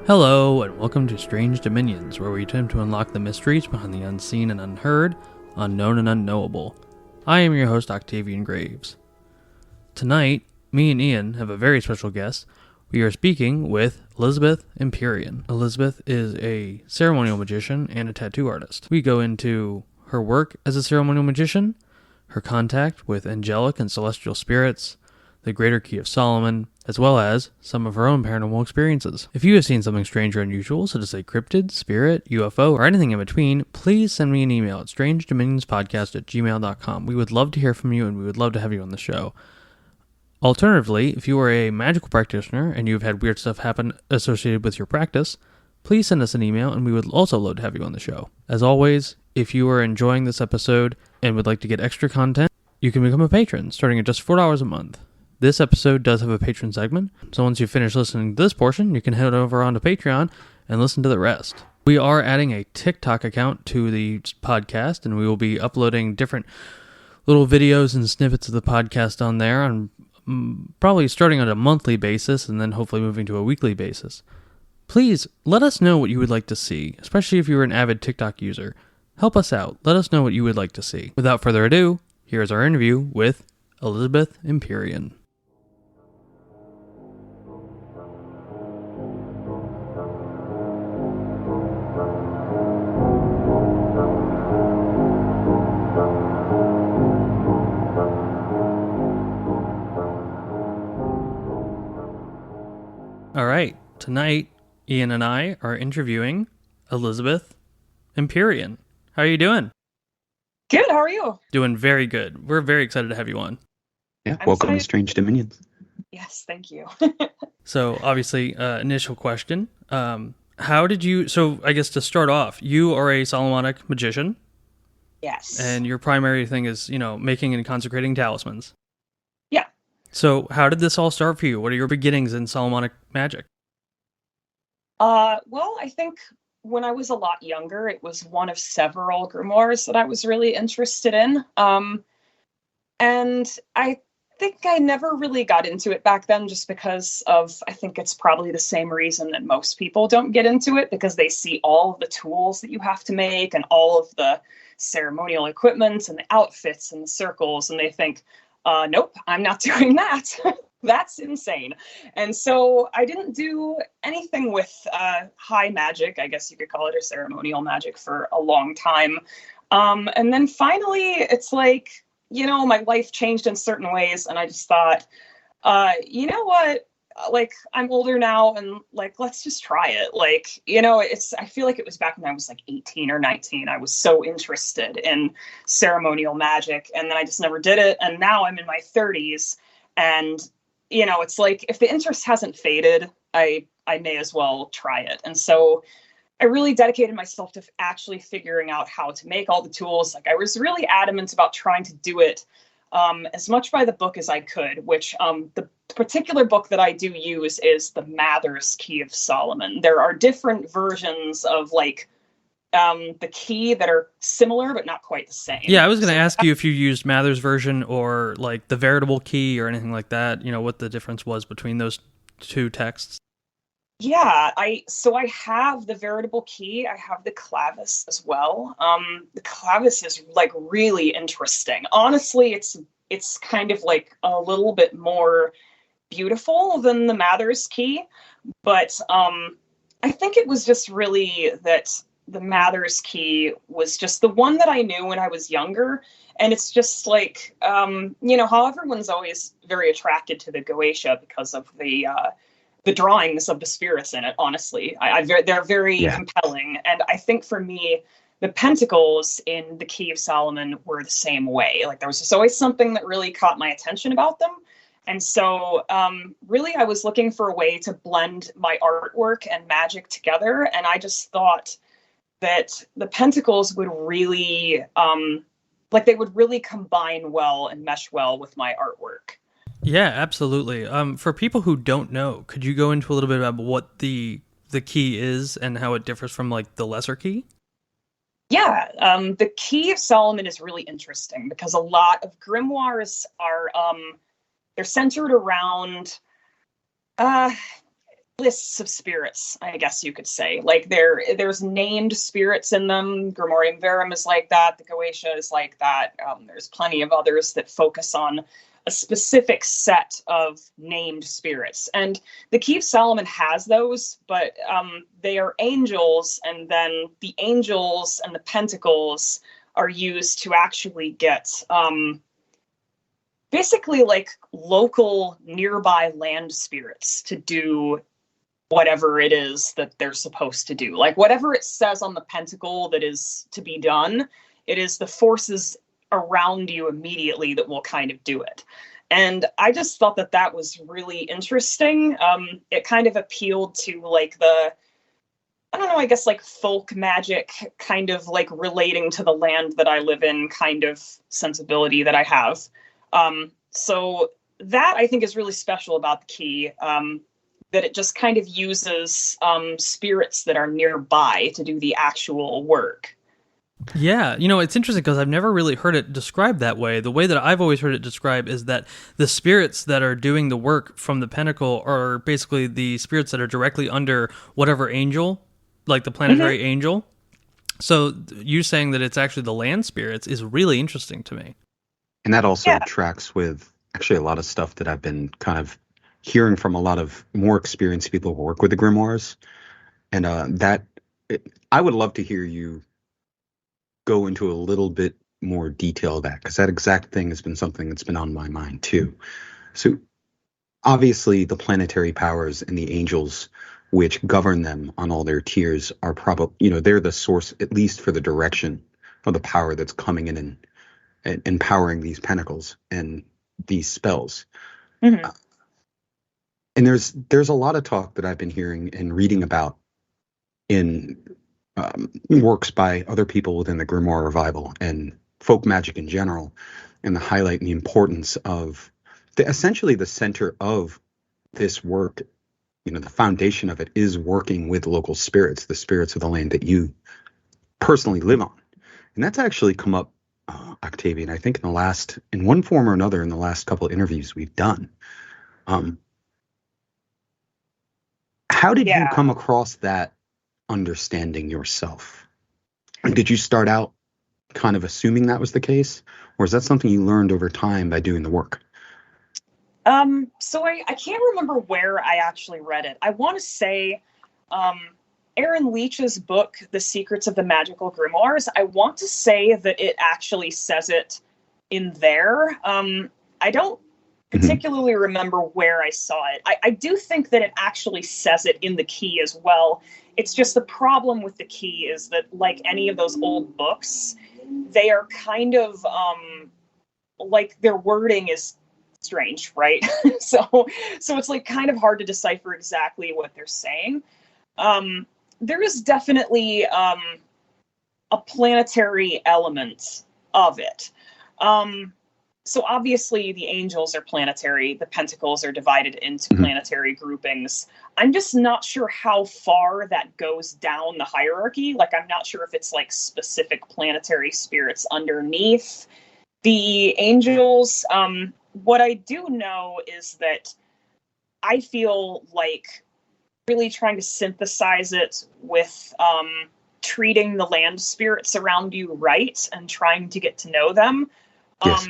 Hello, and welcome to Strange Dominions, where we attempt to unlock the mysteries behind the unseen and unheard, unknown and unknowable. I am your host, Octavian Graves. Tonight, me and Ian have a very special guest. We are speaking with Elizabeth Empyrean. Elizabeth is a ceremonial magician and a tattoo artist. We go into her work as a ceremonial magician, her contact with angelic and celestial spirits, the Greater Key of Solomon, as well as some of her own paranormal experiences. If you have seen something strange or unusual, such as a cryptid, spirit, UFO, or anything in between, please send me an email at strangedominionspodcast@gmail.com. We would love to hear from you, and we would love to have you on the show. Alternatively, if you are a magical practitioner and you've had weird stuff happen associated with your practice, please send us an email, and we would also love to have you on the show. As always, if you are enjoying this episode and would like to get extra content, you can become a patron, starting at just $4 a month. This episode does have a patron segment, so once you finish listening to this portion, you can head over onto Patreon and listen to the rest. We are adding a TikTok account to the podcast, and we will be uploading different little videos and snippets of the podcast on there, on probably starting on a monthly basis and then hopefully moving to a weekly basis. Please let us know what you would like to see, especially if you're an avid TikTok user. Help us out. Let us know what you would like to see. Without further ado, here's our interview with Elizabeth Empyrean. All right, tonight, Ian and I are interviewing Elizabeth Empyrean. How are you doing? Good, how are you? Doing very good. We're very excited to have you on. Yeah, I'm welcome to excited. Strange Dominions. Yes, thank you. So, obviously, initial question. How did you... So, I guess to start off, you are a Solomonic magician. Yes. And your primary thing is, making and consecrating talismans. Yeah. So, how did this all start for you? What are your beginnings in Solomonic magic? Well, I think when I was a lot younger, it was one of several grimoires that I was really interested in. And I think I never really got into it back then just because of, I think it's probably the same reason that most people don't get into it, because they see all of the tools that you have to make and all of the ceremonial equipment and the outfits and the circles, and they think, nope, I'm not doing that. That's insane. And so I didn't do anything with high magic, I guess you could call it, or ceremonial magic, for a long time. And then finally, it's like, my life changed in certain ways. And I just thought, you know what? Like, I'm older now, and let's just try it. I feel like it was back when I was 18 or 19. I was so interested in ceremonial magic, and then I just never did it. And now I'm in my 30s, and it's like, if the interest hasn't faded, I may as well try it. And so I really dedicated myself to actually figuring out how to make all the tools. I was really adamant about trying to do it as much by the book as I could, which the particular book that I do use is the Mather's Key of Solomon. There are different versions of the key that are similar but not quite the same. Yeah, I was going to ask you if you used Mather's version or the veritable key or anything like that, what the difference was between those two texts. Yeah, I have the veritable key. I have the clavis as well. The clavis is really interesting. Honestly, it's kind of a little bit more beautiful than the Mather's key, but I think it was just really that the Mather's key was just the one that I knew when I was younger. And it's just how everyone's always very attracted to the Goetia because of the drawings of the spirits in it, honestly. They're very compelling. And I think for me, the pentacles in the Key of Solomon were the same way. There was just always something that really caught my attention about them. And so really I was looking for a way to blend my artwork and magic together. And I just thought that the pentacles would really, they would really combine well and mesh well with my artwork. Yeah, absolutely. For people who don't know, could you go into a little bit about what the key is and how it differs from the lesser key? Yeah, the Key of Solomon is really interesting because a lot of grimoires are they're centered around lists of spirits, I guess you could say. Like there's named spirits in them. Grimorium Verum is like that. The Goetia is like that. There's plenty of others that focus on a specific set of named spirits. And the Key of Solomon has those, but they are angels, and then the angels and the pentacles are used to actually get basically like local nearby land spirits to do whatever it is that they're supposed to do. Like whatever it says on the pentacle that is to be done, it is the forces around you immediately that will kind of do it. And I just thought that that was really interesting. It kind of appealed to like the, I don't know, I guess like folk magic kind of like relating to the land that I live in kind of sensibility that I have. So that I think is really special about the key. That it just kind of uses spirits that are nearby to do the actual work. Yeah, it's interesting because I've never really heard it described that way. The way that I've always heard it described is that the spirits that are doing the work from the pentacle are basically the spirits that are directly under whatever angel, like the planetary angel. So you saying that it's actually the land spirits is really interesting to me. And that also tracks with actually a lot of stuff that I've been kind of hearing from a lot of more experienced people who work with the grimoires. And I would love to hear you go into a little bit more detail of that, because that exact thing has been something that's been on my mind too. So obviously the planetary powers and the angels which govern them on all their tiers are probably, they're the source, at least for the direction of the power that's coming in and empowering these pentacles and these spells. Mm-hmm. And there's a lot of talk that I've been hearing and reading about in works by other people within the Grimoire Revival and folk magic in general, and the highlight and the importance of essentially the center of this work. The foundation of it is working with local spirits, the spirits of the land that you personally live on. And that's actually come up, Octavian, I think in one form or another, in the last couple of interviews we've done. How did you come across that understanding yourself? Did you start out kind of assuming that was the case, or is that something you learned over time by doing the work? So I can't remember where I actually read it. I want to say Aaron Leach's book, The Secrets of the Magical Grimoires, I want to say that it actually says it in there. I don't particularly remember where I saw it. I do think that it actually says it in the key as well. It's just the problem with the key is that, like any of those old books, they are kind of like their wording is strange, right? so it's like kind of hard to decipher exactly what they're saying. There is definitely a planetary element of it. So obviously the angels are planetary, the pentacles are divided into planetary groupings. I'm just not sure how far that goes down the hierarchy. Like, I'm not sure if it's like specific planetary spirits underneath the angels. What I do know is that I feel like really trying to synthesize it with treating the land spirits around you right and trying to get to know them. Yes.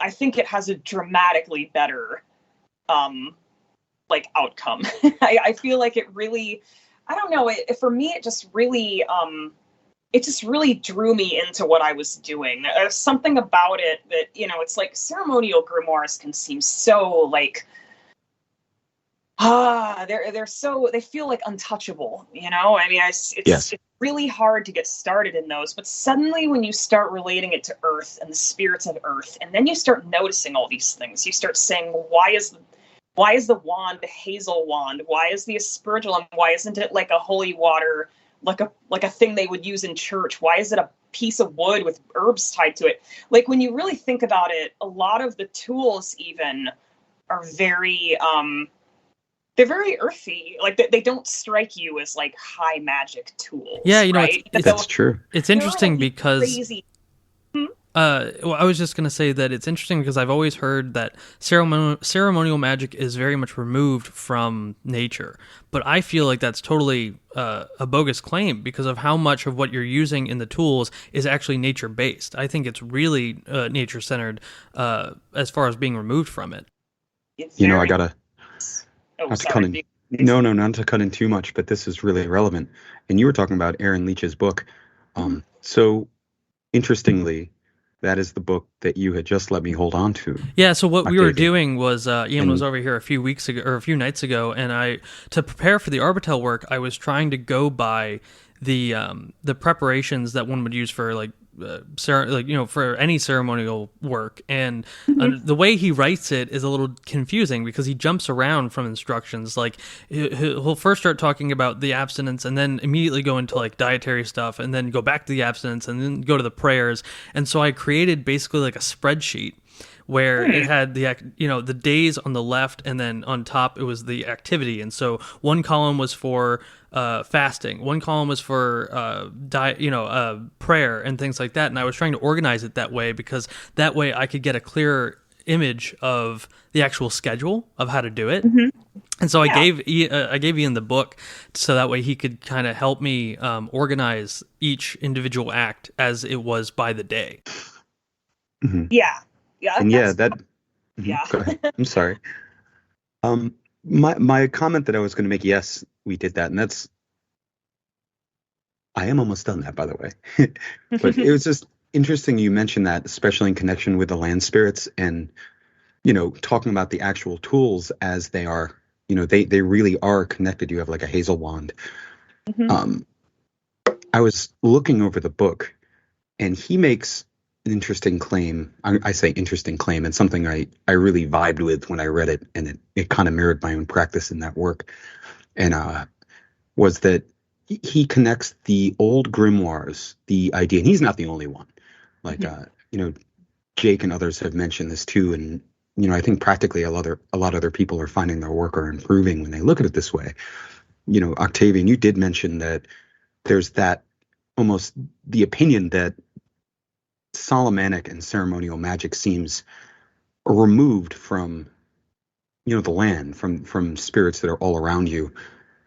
I think it has a dramatically better like outcome. I feel like it really, I don't know, for me it just really drew me into what I was doing. There's something about it that, it's like ceremonial grimoires can seem so like they feel like untouchable, I mean, it's really hard to get started in those, but suddenly when you start relating it to Earth and the spirits of Earth, and then you start noticing all these things, you start saying, well, why is the wand a hazel wand? Why is the aspergillum? Why isn't it like a holy water, like a thing they would use in church? Why is it a piece of wood with herbs tied to it? Like, when you really think about it, a lot of the tools even are very they're very earthy. Like, they don't strike you as like high magic tools. Yeah, right? That's true. It's interesting because crazy. Well, I was just going to say that it's interesting because I've always heard that ceremonial magic is very much removed from nature. But I feel like that's totally a bogus claim because of how much of what you're using in the tools is actually nature based. I think it's really nature centered as far as being removed from it. It's You know, I very. gotta Oh, not to cut sorry. in. No, no, not to cut in too much, but this is really relevant. And you were talking about Aaron Leach's book. So interestingly, that is the book that you had just let me hold on to, Yeah, so what we were Octavian. doing was Ian was And over here a few weeks ago or a few nights ago, and to prepare for the Arbitel work, I was trying to go by the preparations that one would use for for any ceremonial work, and the way he writes it is a little confusing because he jumps around from instructions. Like he'll first start talking about the abstinence, and then immediately go into like dietary stuff, and then go back to the abstinence, and then go to the prayers. And so I created basically like a spreadsheet where it had the days on the left, and then on top it was the activity. And so one column was for fasting, one column was for prayer and things like that. And I was trying to organize it that way because that way I could get a clearer image of the actual schedule of how to do it. And so I gave Ian the book so that way he could kind of help me organize each individual act as it was by the day. Yeah. Yeah. and yeah, That's that yeah. go ahead. I'm sorry. My comment that I was going to make, yes, we did that, and I am almost done that, by the way. But it was just interesting you mentioned that, especially in connection with the land spirits and, talking about the actual tools as they are, they really are connected. You have like a hazel wand. Um, I was looking over the book, and he makes an interesting claim. I say interesting claim, and something I really vibed with when I read it, and it kind of mirrored my own practice in that work. And was that he connects the old grimoires, the idea, and he's not the only one. Like Jake and others have mentioned this too, and I think practically a lot of other people are finding their work are improving when they look at it this way. Octavian, you did mention that there's that almost the opinion that Solomonic and ceremonial magic seems removed from the land, from spirits that are all around you,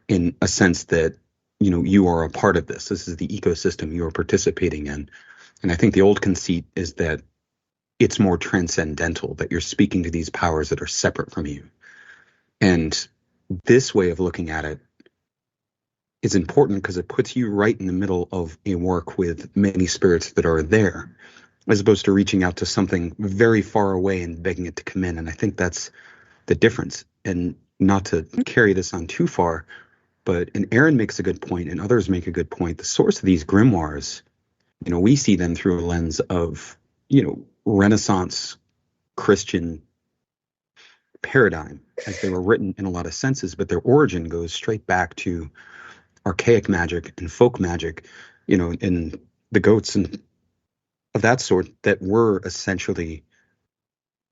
in a sense that you are a part of this. This is the ecosystem you are participating in. And I think the old conceit is that it's more transcendental, that you're speaking to these powers that are separate from you. And this way of looking at it is important because it puts you right in the middle of a work with many spirits that are there, as opposed to reaching out to something very far away and begging it to come in. And I think that's the difference. And not to carry this on too far, and Aaron makes a good point, and others make a good point. The source of these grimoires, we see them through a lens of, Renaissance Christian paradigm, as they were written in a lot of senses, but their origin goes straight back to archaic magic and folk magic, and the goats and of that sort that were essentially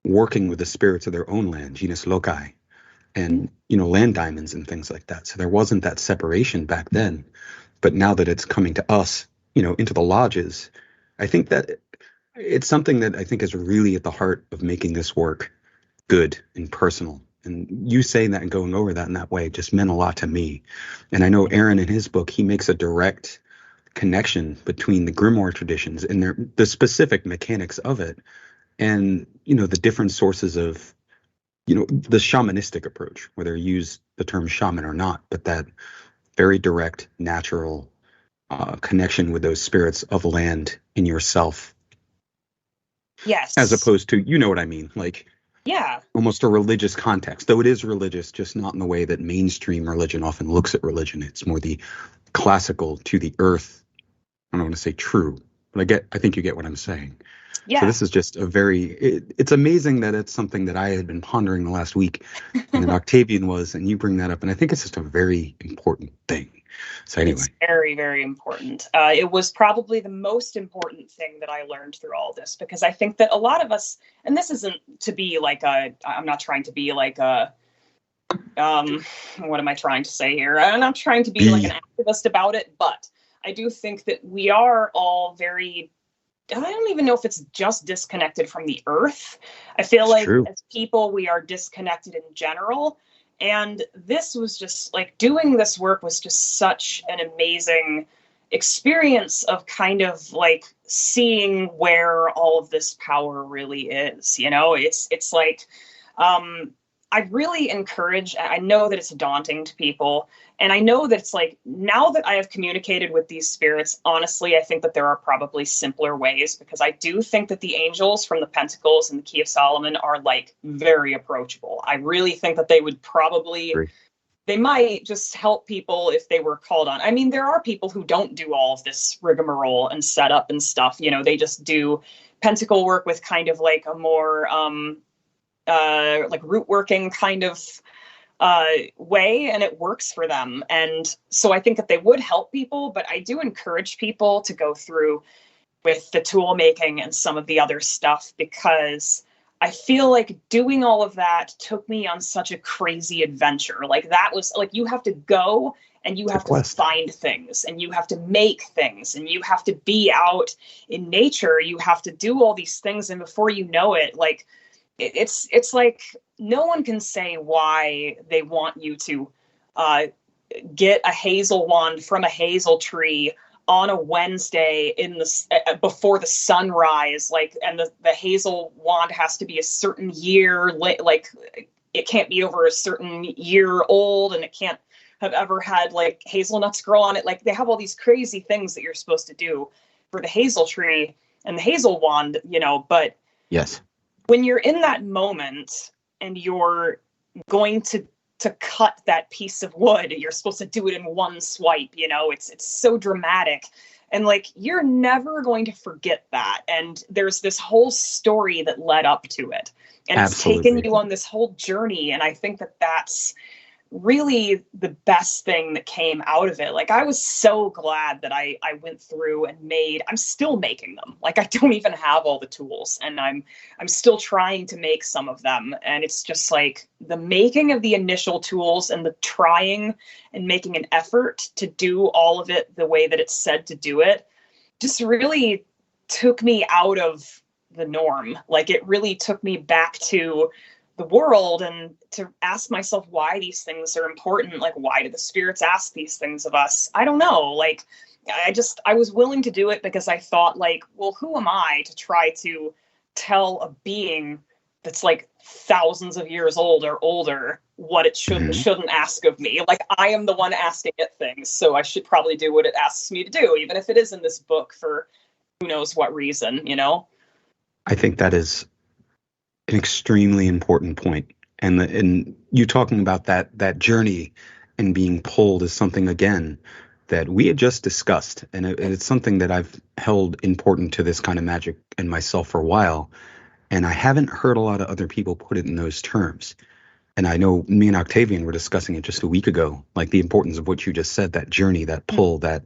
working with the spirits of their own land, genus loci, and land diamonds and things like that. So there wasn't that separation back then, but now that it's coming to us, into the lodges, I think that it's something that I think is really at the heart of making this work good and personal. And you saying that and going over that in that way just meant a lot to me. And I know Aaron in his book, he makes a direct connection between the grimoire traditions and the specific mechanics of it, and the different sources of the shamanistic approach, whether you use the term shaman or not, but that very direct, natural connection with those spirits of land in yourself. Yes. As opposed to, what I mean, like almost a religious context, though it is religious, just not in the way that mainstream religion often looks at religion. It's more the classical to the earth. I don't want to say true, but I think you get what I'm saying. Yeah. So this is just it's amazing that it's something that I had been pondering the last week, and that Octavian was, and you bring that up, and I think it's just a very important thing. So anyway. It's very, very important. It was probably the most important thing that I learned through all this, because I think that a lot of us, and this isn't to be like I'm not trying to be like what am I trying to say here? I'm not trying to be like an activist about it, but I do think that we are all very I don't even know if it's just disconnected from the earth. I feel It's like true. as people, we are disconnected in general. And this was just like doing this work was just such an amazing experience of kind of like seeing where all of this power really is. You know, it's like um I really encourage, I know that it's daunting to people, and I know that it's like now that I have communicated with these spirits, honestly, I think that there are probably simpler ways, because I do think that the angels from the Pentacles and the Key of Solomon are like very approachable. I really think that they would probably, Agree. they might just help people if they were called on. I mean, there are people who don't do all of this rigmarole and setup and stuff. You know, they just do pentacle work with kind of like a more like root working kind of way, and it works for them. And so I think that they would help people, but I do encourage people to go through with the tool making and some of the other stuff, because I feel like doing all of that took me on such a crazy adventure. Like that was like, you have to go and you It's a have to quest. find things and you have to make things and you have to be out in nature. You have to do all these things. And before you know it, like it's like no one can say why they want you to uh, get a hazel wand from a hazel tree on a Wednesday in the before the sunrise, like, and the hazel wand has to be a certain year, like it can't be over a certain year old, and it can't have ever had like hazelnuts grow on it. Like they have all these crazy things that you're supposed to do for the hazel tree and the hazel wand, you know, but Yes. when you're in that moment and you're going to cut that piece of wood, you're supposed to do it in one swipe. You know, it's so dramatic, and like you're never going to forget that. And there's this whole story that led up to it, and it's taken Absolutely. you on this whole journey. And I think that that's really the best thing that came out of it. Like I was so glad that I went through and made, I'm still making them. Like I don't even have all the tools, and I'm still trying to make some of them. And it's just like the making of the initial tools and the trying and making an effort to do all of it the way that it's said to do it just really took me out of the norm. Like it really took me back to the world and to ask myself why these things are important. Like, why do the spirits ask these things of us? I don't know. Like, I was willing to do it because I thought, like, well, who am I to try to tell a being that's like thousands of years old or older what it should and Mhm. shouldn't ask of me? Like, I am the one asking it things, so I should probably do what it asks me to do, even if it is in this book for who knows what reason, you know? I think that is an extremely important point. And you talking about that journey and being pulled is something again that we had just discussed, and it's something that I've held important to this kind of magic and myself for a while, and I haven't heard a lot of other people put it in those terms. And I know me and Octavian were discussing it just a week ago, like the importance of what you just said, that journey, that pull, that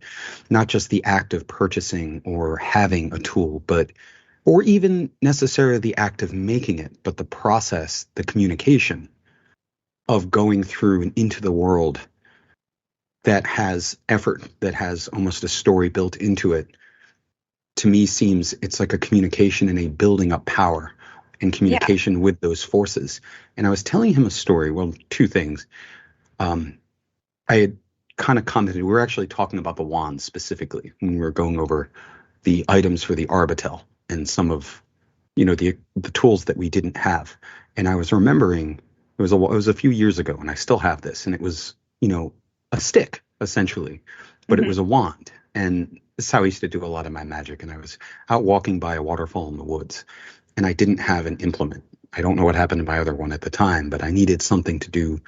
not just the act of purchasing or having a tool, but, or even necessarily the act of making it, but the process, the communication of going through and into the world that has effort, that has almost a story built into it. To me, seems it's like a communication and a building up power and Yeah. communication with those forces. And I was telling him a story. Well, two things. Um, I had kind of commented, we were actually talking about the wands specifically when we were going over the items for the Arbitel and some of, the tools that we didn't have. And I was remembering it was a few years ago, and I still have this, and it was, a stick essentially, but it Mm-hmm. was a wand. And this is how I used to do a lot of my magic. And I was out walking by a waterfall in the woods, and I didn't have an implement. I don't know what happened to my other one at the time, but I needed something to do.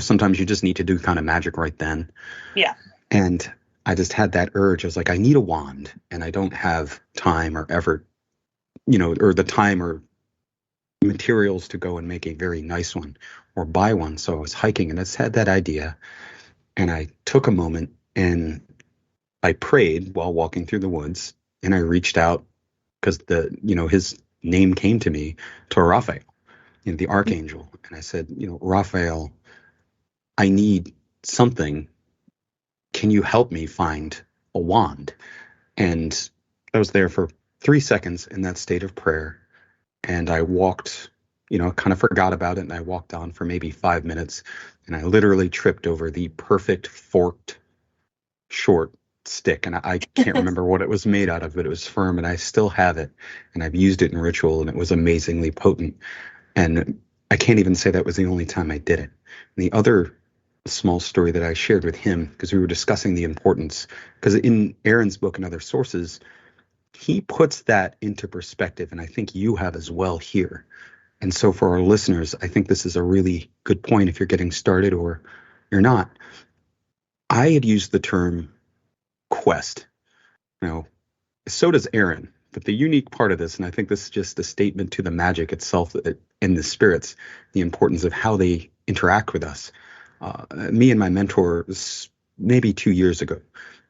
Sometimes you just need to do kind of magic right then. Yeah. And I just had that urge. I was like, I need a wand, and I don't have time or effort, or the time or materials to go and make a very nice one or buy one. So I was hiking and I just had that idea. And I took a moment and I prayed while walking through the woods, and I reached out because his name came to me, to Raphael, the archangel. And I said, Raphael, I need something. Can you help me find a wand? And I was there for 3 seconds in that state of prayer, and I walked, kind of forgot about it, and I walked on for maybe 5 minutes, and I literally tripped over the perfect forked short stick, and I can't remember what it was made out of, but it was firm, and I still have it, and I've used it in ritual, and it was amazingly potent. And I can't even say that was the only time I did it. And the other small story that I shared with him, because we were discussing the importance, because in Aaron's book and other sources, he puts that into perspective, and I think you have as well here. And so for our listeners, I think this is a really good point if you're getting started or you're not. I had used the term quest. So does Aaron. But the unique part of this, and I think this is just a statement to the magic itself and the spirits, the importance of how they interact with us. Me and my mentor, maybe 2 years ago,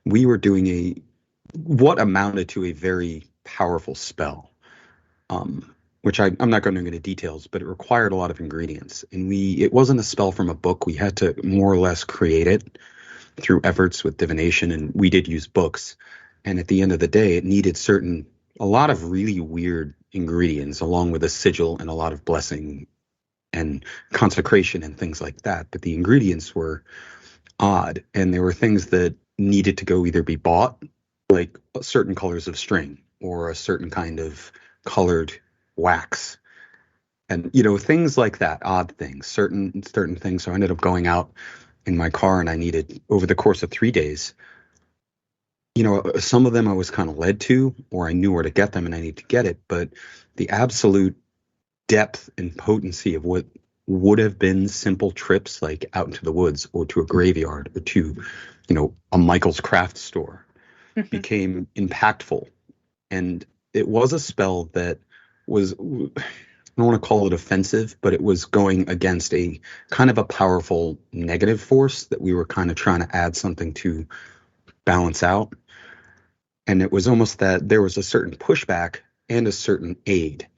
we were doing what amounted to a very powerful spell, which I'm not going to go into details, but it required a lot of ingredients. And it wasn't a spell from a book. We had to more or less create it through efforts with divination, and we did use books. And at the end of the day, it needed a lot of really weird ingredients, along with a sigil and a lot of blessing and consecration and things like that. But the ingredients were odd, and there were things that needed to go either be bought, like certain colors of string or a certain kind of colored wax, and things like that, odd things, certain things. So I ended up going out in my car, and I needed, over the course of 3 days, some of them I was kind of led to, or I knew where to get them and I need to get it. But the absolute depth and potency of what would have been simple trips, like out into the woods or to a graveyard or to, a Michael's craft store, became impactful. And it was a spell that was, I don't want to call it offensive, but it was going against a kind of a powerful negative force that we were kind of trying to add something to balance out. And it was almost that there was a certain pushback and a certain aid.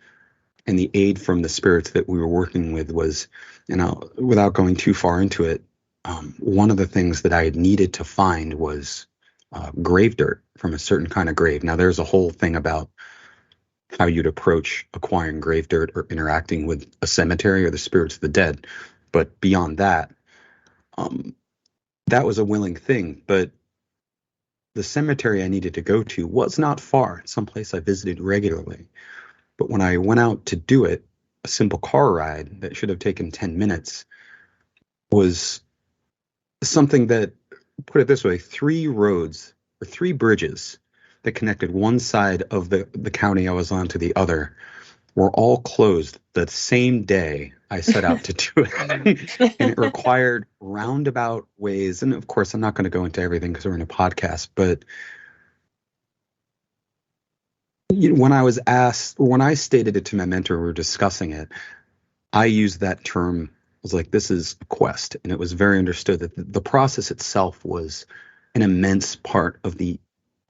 And the aid from the spirits that we were working with was, without going too far into it, one of the things that I had needed to find was grave dirt from a certain kind of grave. Now, there's a whole thing about how you'd approach acquiring grave dirt or interacting with a cemetery or the spirits of the dead. But beyond that, that was a willing thing. But the cemetery I needed to go to was not far, someplace I visited regularly. But when I went out to do it, a simple car ride that should have taken 10 minutes was something that, put it this way, 3 roads or 3 bridges that connected one side of the county I was on to the other were all closed the same day I set out to do it. And it required roundabout ways. And of course, I'm not going to go into everything because we're in a podcast, but when I stated it to my mentor, we were discussing it, I used that term. I was like, this is a quest. And it was very understood that the process itself was an immense part of the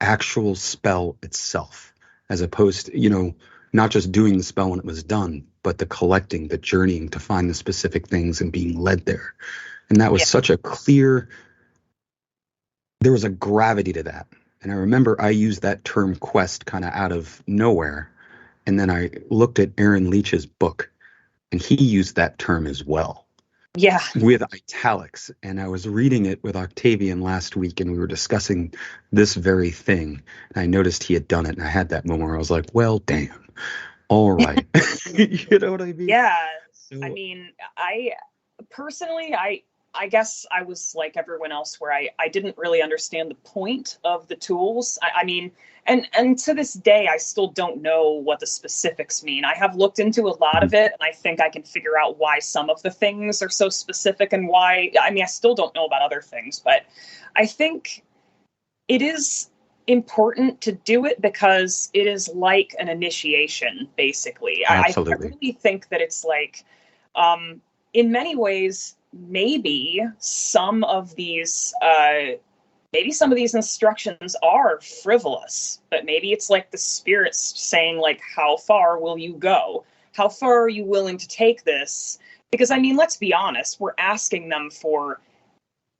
actual spell itself, as opposed to, not just doing the spell when it was done, but the collecting, the journeying to find the specific things and being led there. And that was such a clear, there was a gravity to that. And I remember I used that term quest kind of out of nowhere. And then I looked at Aaron Leach's book, and he used that term as well. Yeah. With italics. And I was reading it with Octavian last week, and we were discussing this very thing. And I noticed he had done it, and I had that moment where I was like, well, damn. All right. You know what I mean? Yeah. So, I mean, I personally, I guess I was like everyone else where I didn't really understand the point of the tools. I mean, and to this day, I still don't know what the specifics mean. I have looked into a lot of it, and I think I can figure out why some of the things are so specific and why, I mean, I still don't know about other things, but I think it is important to do it because it is like an initiation, basically. absolutely. I really think that it's like, in many ways, maybe some of these instructions are frivolous, but maybe it's like the spirits saying, like, how far will you go? How far are you willing to take this? Because, I mean, let's be honest, we're asking them for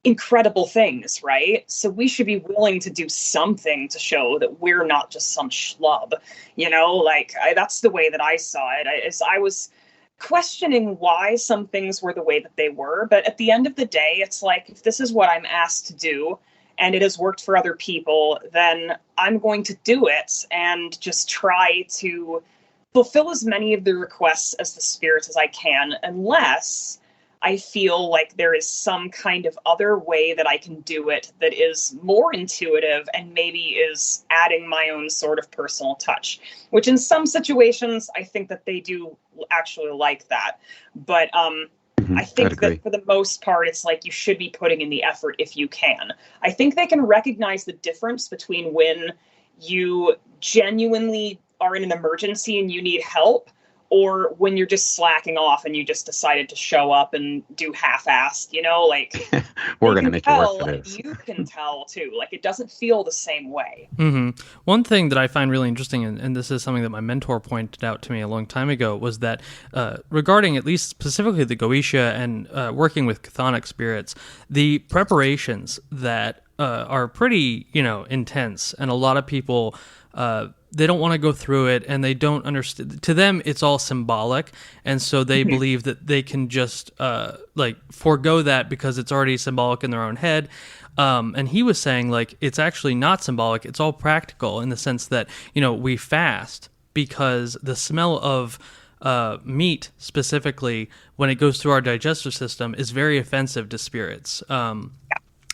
incredible things, right? So we should be willing to do something to show that we're not just some schlub, like that's the way that I saw it. I was questioning why some things were the way that they were. But at the end of the day, it's like, if this is what I'm asked to do and it has worked for other people, then I'm going to do it and just try to fulfill as many of the requests as the spirits as I can, unless I feel like there is some kind of other way that I can do it that is more intuitive and maybe is adding my own sort of personal touch, which in some situations, I think that they do actually like that. But I think that for the most part, it's like you should be putting in the effort if you can. I think they can recognize the difference between when you genuinely are in an emergency and you need help, or when you're just slacking off and you just decided to show up and do half-assed, like we're going to make it work for this. You can tell too, like it doesn't feel the same way. Mm-hmm. One thing that I find really interesting, and this is something that my mentor pointed out to me a long time ago, was that regarding at least specifically the Goetia and working with chthonic spirits, the preparations that are pretty, intense, and a lot of people they don't want to go through it, and they don't understand. To them, it's all symbolic, and so they believe that they can just forego that because it's already symbolic in their own head. And he was saying, like, it's actually not symbolic; it's all practical in the sense that we fast because the smell of meat, specifically when it goes through our digestive system, is very offensive to spirits.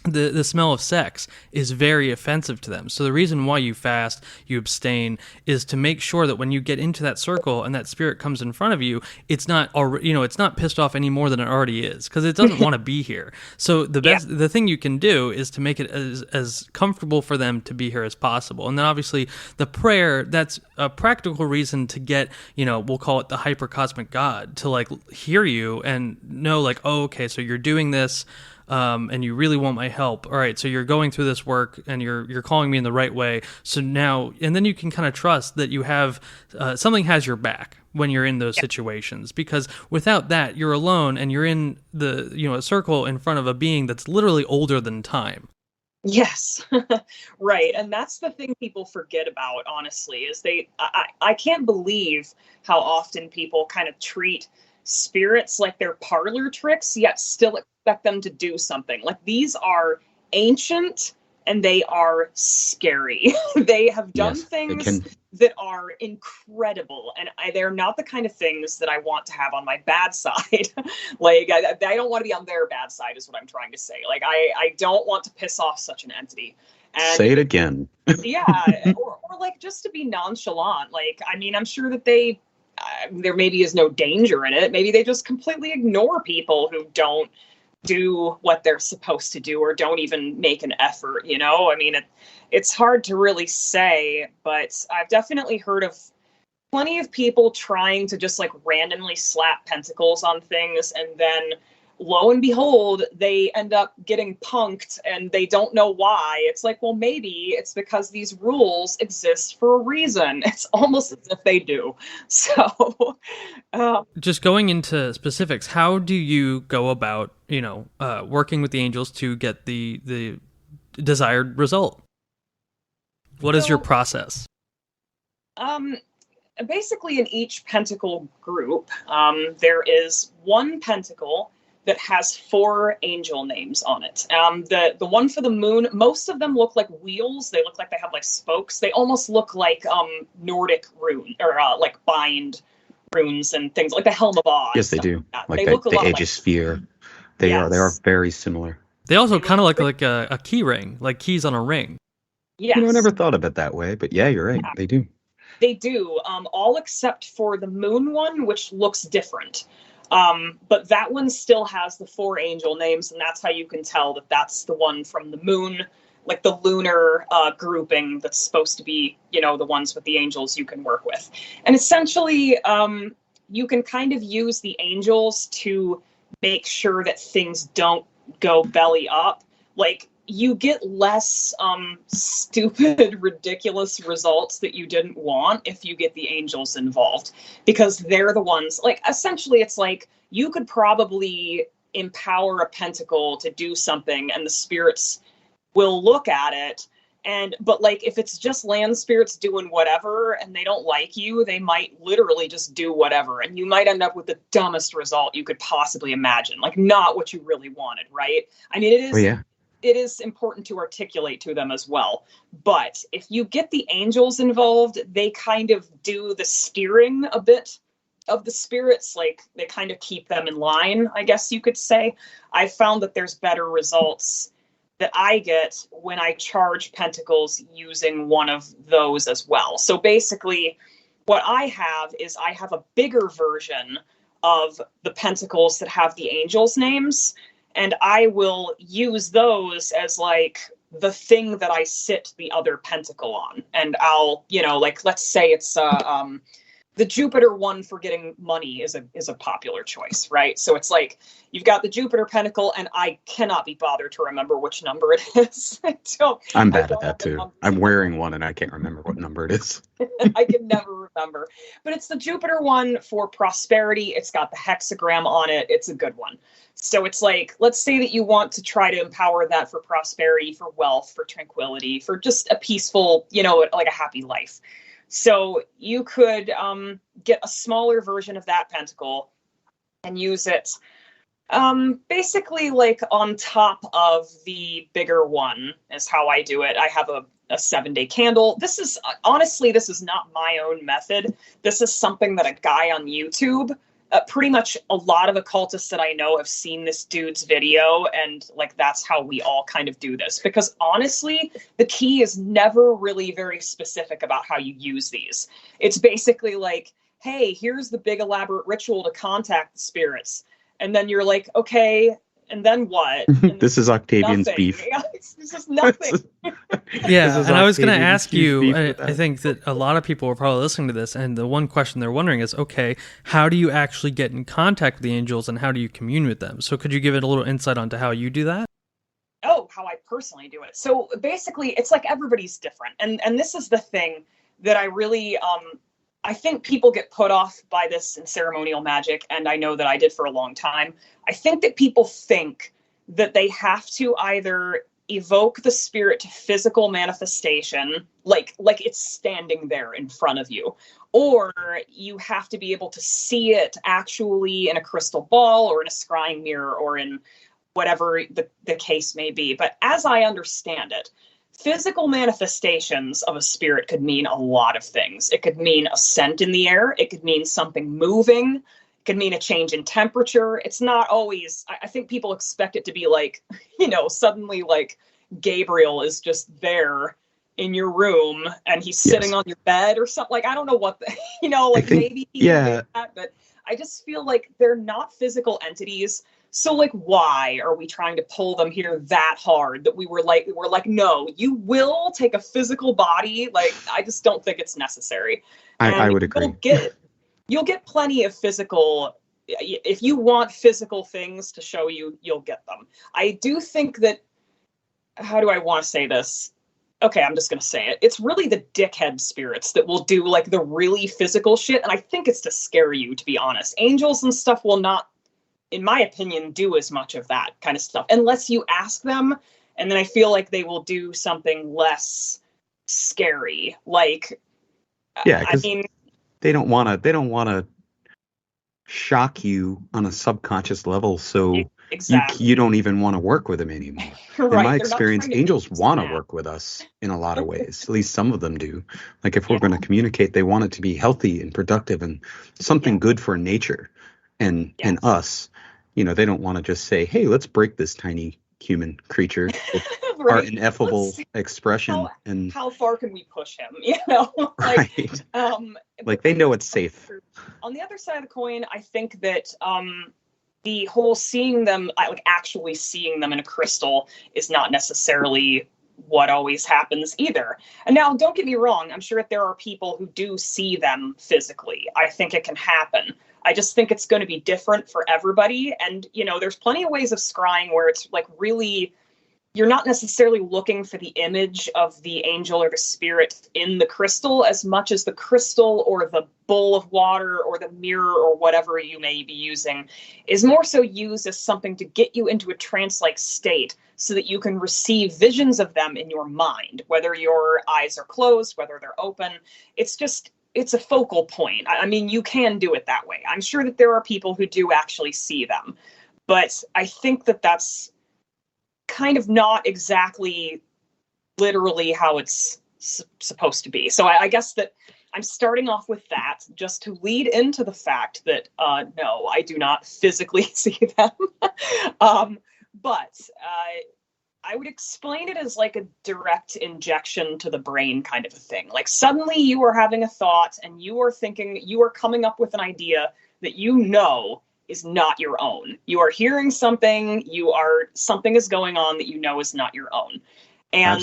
The smell of sex is very offensive to them. So the reason why you fast, you abstain, is to make sure that when you get into that circle and that spirit comes in front of you, it's not it's not pissed off any more than it already is, because it doesn't want to be here. So the thing you can do is to make it as comfortable for them to be here as possible. And then obviously the prayer, that's a practical reason to get, we'll call it the hypercosmic God, to like hear you and know like, oh, okay, so you're doing this. And you really want my help. All right, so you're going through this work, and you're calling me in the right way. So now, and then you can kind of trust that you have something has your back when you're in those situations. Because without that, you're alone, and you're in a circle in front of a being that's literally older than time. Yes, right. And that's the thing people forget about, honestly, is I can't believe how often people kind of treat spirits like they're parlor tricks, yet still expect them to do something. Like, these are ancient and they are scary. They have done things that are incredible, and they're not the kind of things that I want to have on my bad side. Like, I don't want to be on their bad side, is what I'm trying to say. Like, I don't want to piss off such an entity. And say it again. or like just to be nonchalant. Like, I mean, I'm sure that there maybe is no danger in it. Maybe they just completely ignore people who don't do what they're supposed to do or don't even make an effort, I mean, it's hard to really say, but I've definitely heard of plenty of people trying to just like randomly slap pentacles on things, and then lo and behold, they end up getting punked and they don't know why. It's like, well, maybe it's because these rules exist for a reason. It's almost as if they do. So just going into specifics, how do you go about, working with the angels to get the desired result? What is your process? Basically, in each pentacle group, there is one pentacle that has 4 angel names on it. The one for the moon, most of them look like wheels. They look like they have like spokes. They almost look like Nordic rune, or like bind runes and things like the Helm of Oz. Yes, they do. Like they look the Aegisphere. They are very similar. They also kind of look like a key ring, like keys on a ring. Yes. I never thought of it that way, but yeah, you're right. Yeah. They do. They do, all except for the moon one, which looks different. But that one still has the 4 angel names, and that's how you can tell that that's the one from the moon, like the lunar grouping that's supposed to be, the ones with the angels you can work with. And essentially, you can kind of use the angels to make sure that things don't go belly up. Like, you get less stupid, ridiculous results that you didn't want if you get the angels involved, because they're the ones, like, essentially it's like you could probably empower a pentacle to do something, and the spirits will look at it. But like, if it's just land spirits doing whatever and they don't like you, they might literally just do whatever. And you might end up with the dumbest result you could possibly imagine, like not what you really wanted, right? I mean, it is important to articulate to them as well. But if you get the angels involved, they kind of do the steering a bit of the spirits. Like, they kind of keep them in line, I guess you could say. I found that there's better results that I get when I charge pentacles using one of those as well. So basically, what I have is I have a bigger version of the pentacles that have the angels' names, and I will use those as like the thing that I sit the other pentacle on. And I'll, like, let's say it's the Jupiter one for getting money is a popular choice, right? So it's like, you've got the Jupiter pentacle, and I cannot be bothered to remember which number it is. I'm bad at that too. I'm wearing one and I can't remember what number it is. I can never remember. But it's the Jupiter one for prosperity. It's got the hexagram on it. It's a good one. So it's like, let's say that you want to try to empower that for prosperity, for wealth, for tranquility, for just a peaceful, like a happy life. So you could get a smaller version of that pentacle and use it basically like on top of the bigger one is how I do it. I have a 7-day candle. This is not my own method. This is something that a guy on YouTube, pretty much a lot of occultists that I know have seen this dude's video, and like, that's how we all kind of do this. Because honestly, the key is never really very specific about how you use these. It's basically like, hey, here's the big elaborate ritual to contact the spirits. And then you're like, okay, and then what? And this is Octavian's nothing. beef. It's just nothing. Yeah, and I was going to ask you, I think that a lot of people are probably listening to this, and the one question they're wondering is, okay, how do you actually get in contact with the angels, and how do you commune with them? So could you give it a little insight onto how you do that? Oh, how I personally do it. So basically, it's like everybody's different. And this is the thing that I really, I think people get put off by this in ceremonial magic, and I know that I did for a long time. I think that people think that they have to either evoke the spirit to physical manifestation, like it's standing there in front of you, or you have to be able to see it actually in a crystal ball or in a scrying mirror or in whatever the case may be. But as I understand it, physical manifestations of a spirit could mean a lot of things. It could mean a scent in the air. It could mean something moving. It could mean a change in temperature. It's not always, I think people expect it to be like, suddenly like Gabriel is just there in your room and he's sitting on your bed or something. Like, I don't know what, maybe he did that, but I just feel like they're not physical entities. So like, why are we trying to pull them here that hard that we're like, no, you will take a physical body. Like, I just don't think it's necessary. I would agree. You'll get plenty of physical. If you want physical things to show you, you'll get them. I do think that, how do I want to say this? Okay, I'm just going to say it. It's really the dickhead spirits that will do like the really physical shit. And I think it's to scare you, to be honest. Angels and stuff will not, in my opinion, do as much of that kind of stuff unless you ask them. And then I feel like they will do something less scary. Like, yeah, I mean, they don't want to shock you on a subconscious level. So exactly. you don't even want to work with them anymore. Right. In my experience, angels want to work with us in a lot of ways. At least some of them do. Like, if we're going to communicate, they want it to be healthy and productive and something good for nature and us. They don't want to just say, hey, let's break this tiny human creature with our ineffable expression. And how far can we push him? Right. Like, they know it's safe. On the other side of the coin, I think that the whole seeing them, like actually seeing them in a crystal, is not necessarily what always happens either. And now, don't get me wrong, I'm sure that there are people who do see them physically. I think it can happen. I just think it's going to be different for everybody. And, there's plenty of ways of scrying where it's like really you're not necessarily looking for the image of the angel or the spirit in the crystal as much as the crystal or the bowl of water or the mirror or whatever you may be using is more so used as something to get you into a trance-like state so that you can receive visions of them in your mind, whether your eyes are closed, whether they're open. It's a focal point. I mean, you can do it that way. I'm sure that there are people who do actually see them, but I think that that's kind of not exactly literally how it's supposed to be. So I guess that I'm starting off with that just to lead into the fact that no, I do not physically see them. But I would explain it as like a direct injection to the brain kind of a thing. Like suddenly you are having a thought and you are thinking, you are coming up with an idea that you know is not your own. You are hearing something, something is going on that you know is not your own. And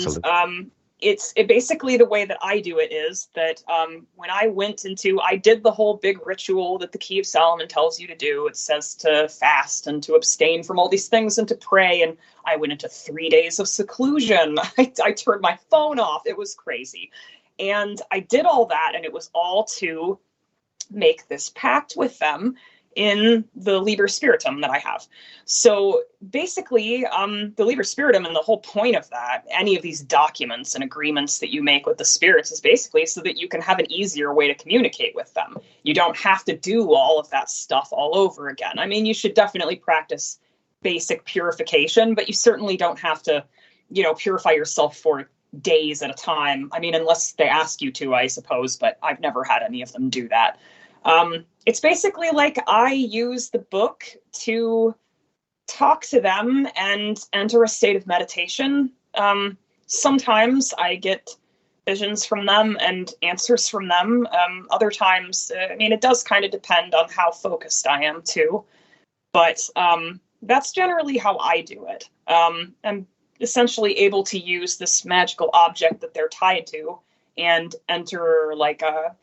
it basically, the way that I do it is that when I did the whole big ritual that the Key of Solomon tells you to do. It says to fast and to abstain from all these things and to pray. And I went into 3 days of seclusion. I turned my phone off. It was crazy. And I did all that, and it was all to make this pact with them in the Liber Spiritum that I have. So basically, the Liber Spiritum, and the whole point of that, any of these documents and agreements that you make with the spirits, is basically so that you can have an easier way to communicate with them. You don't have to do all of that stuff all over again. I mean, you should definitely practice basic purification, but you certainly don't have to, purify yourself for days at a time. I mean, unless they ask you to, I suppose, but I've never had any of them do that. It's basically like I use the book to talk to them and enter a state of meditation. Sometimes I get visions from them and answers from them. Other times, it does kind of depend on how focused I am too. But that's generally how I do it. I'm essentially able to use this magical object that they're tied to and enter like a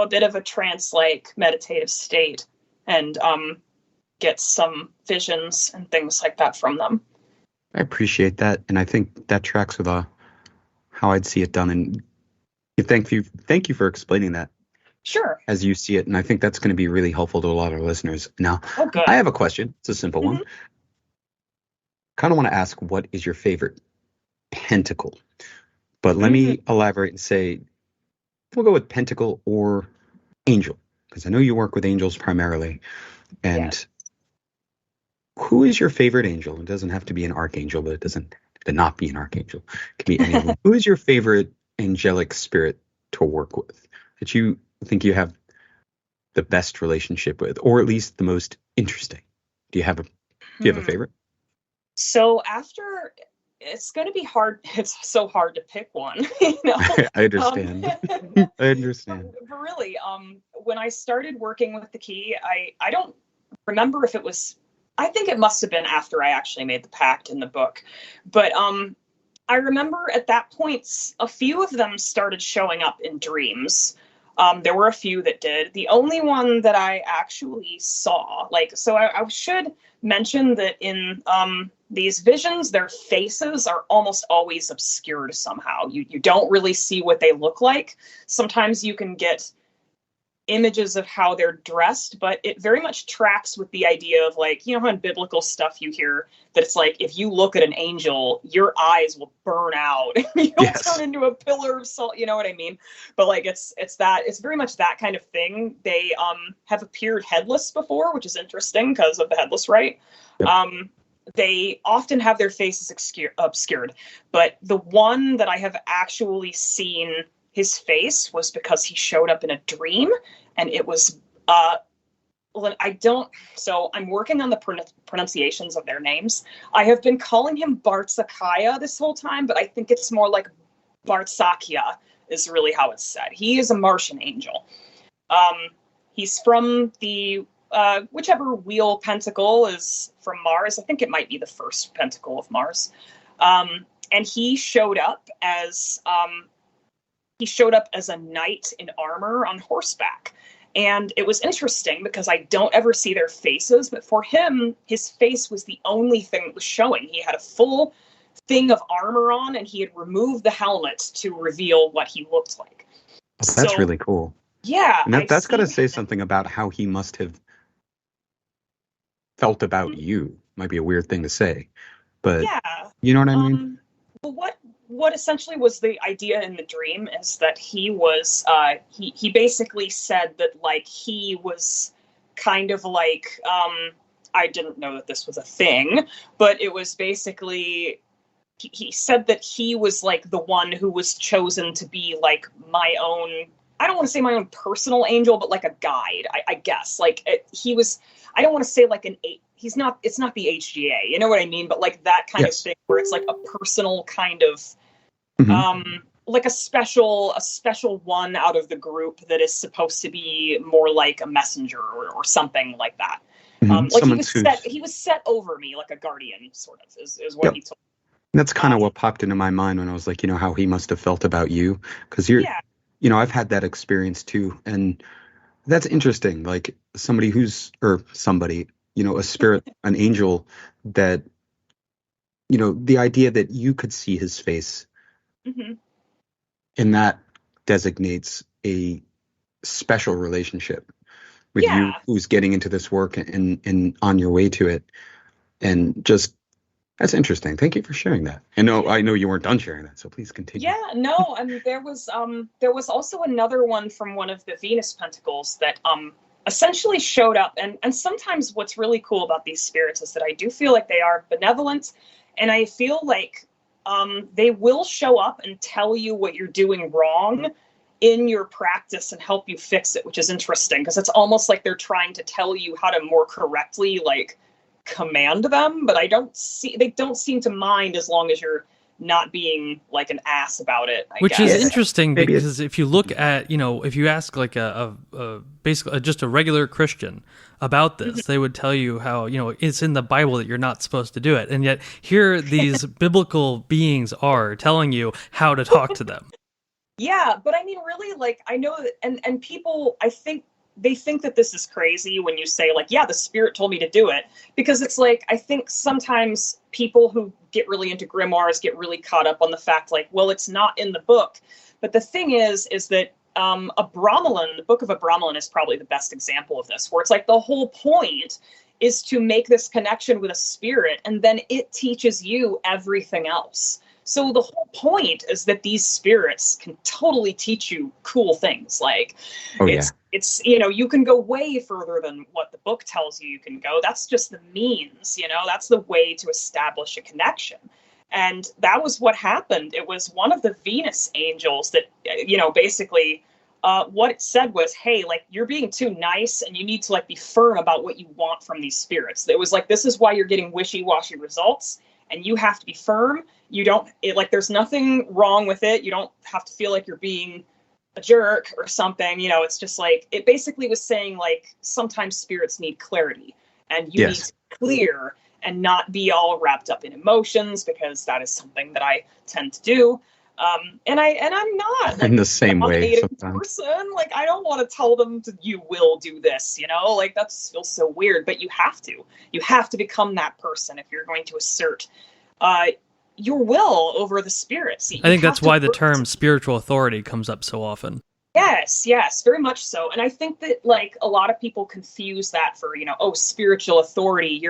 bit of a trance-like meditative state and get some visions and things like that from them. I appreciate that, and I think that tracks with how I'd see it done. And thank you for explaining that. Sure. As you see it, and I think that's going to be really helpful to a lot of listeners. Now, I have a question. It's a simple one. Kind of want to ask, what is your favorite pentacle? But let me elaborate and say, we'll go with pentacle or angel, because I know you work with angels primarily. And who is your favorite angel? It doesn't have to be an archangel, but it doesn't have to not be an archangel. It can be anyone. Who is your favorite angelic spirit to work with that you think you have the best relationship with, or at least the most interesting? Do you have a favorite? So it's going to be hard. It's so hard to pick one. I understand. I understand. But really, when I started working with the Key, I don't remember if it was. I think it must have been after I actually made the pact in the book. But I remember at that point, a few of them started showing up in dreams. There were a few that did. The only one that I actually saw, I should mention that in these visions, their faces are almost always obscured somehow. You don't really see what they look like. Sometimes you can get images of how they're dressed, but it very much tracks with the idea of how in biblical stuff you hear that it's like, if you look at an angel, your eyes will burn out. You'll turn into a pillar of salt. You know what I mean? But it's very much that kind of thing. They have appeared headless before, which is interesting because of the headless rite. Yep. They often have their faces obscured, but the one that I have actually seen his face was because he showed up in a dream, and it was so I'm working on the pronunciations of their names. I have been calling him Bartsakia this whole time, but I think it's more like Bartsakia is really how it's said. He is a Martian angel. He's from the whichever wheel pentacle is from Mars. I think it might be the first pentacle of Mars. And he showed up as a knight in armor on horseback. And it was interesting because I don't ever see their faces, but for him, his face was the only thing that was showing. He had a full thing of armor on, and he had removed the helmet to reveal what he looked like. Oh, that's really cool. Yeah. And that's got to say something about how he must have felt about you. Might be a weird thing to say, but you know what I mean? Well, what essentially was the idea in the dream is that he was, he basically said that, like, he was kind of like, I didn't know that this was a thing, but it was basically, he said that he was like the one who was chosen to be like my own, I don't want to say my own personal angel, but like a guide, I guess. Like he was, I don't want to say like it's not the HGA, you know what I mean? But like that kind of thing where it's like a personal kind of, like a special one out of the group that is supposed to be more like a messenger or something like that. Like he was set over me like a guardian, sort of, is what he told me. That's kind of what popped into my mind when I was like, you know, how he must have felt about you. Because you know, I've had that experience too. And that's interesting. Like somebody, you know, a spirit, an angel that, you know, the idea that you could see his face. And that designates a special relationship with you who's getting into this work and on your way to it. And just, that's interesting. Thank you for sharing that. And I know you weren't done sharing that, so please continue. Yeah, no, I mean, there was also another one from one of the Venus Pentacles that essentially showed up. And sometimes what's really cool about these spirits is that I do feel like they are benevolent, and I feel like they will show up and tell you what you're doing wrong in your practice and help you fix it, which is interesting because it's almost like they're trying to tell you how to more correctly, like, command them, but they don't seem to mind as long as you're not being like an ass about it, Which is interesting because if you look at, you know, if you ask like basically just a regular Christian about this, they would tell you how, you know, it's in the Bible that you're not supposed to do it. And yet here these biblical beings are telling you how to talk to them. Yeah, but I mean, really, like, I know that, and people, I think, they think that this is crazy when you say, like, yeah, the spirit told me to do it. Because it's like, I think sometimes people who get really into grimoires get really caught up on the fact, like, well, it's not in the book. But the thing is that the Book of Abramelin is probably the best example of this, where it's like the whole point is to make this connection with a spirit, and then it teaches you everything else. So the whole point is that these spirits can totally teach you cool things. Like, it's, you know, you can go way further than what the book tells you can go. That's just the means, you know, that's the way to establish a connection. And that was what happened. It was one of the Venus angels that, you know, basically what it said was, hey, like, you're being too nice and you need to, like, be firm about what you want from these spirits. It was like, this is why you're getting wishy-washy results, and you have to be firm. You don't, there's nothing wrong with it. You don't have to feel like you're being a jerk or something. You know, it's just like, it basically was saying, like, sometimes spirits need clarity, and you need to be clear and not be all wrapped up in emotions, because that is something that I tend to do. And I'm not, like, in the same way person. Like, I don't want to tell them you will do this, you know, like, that feels so weird, but you have to become that person if you're going to assert your will over the spirits. I think that's why the term spiritual authority comes up so often. Yes, very much so. And I think that, like, a lot of people confuse that for, you know, oh, spiritual authority.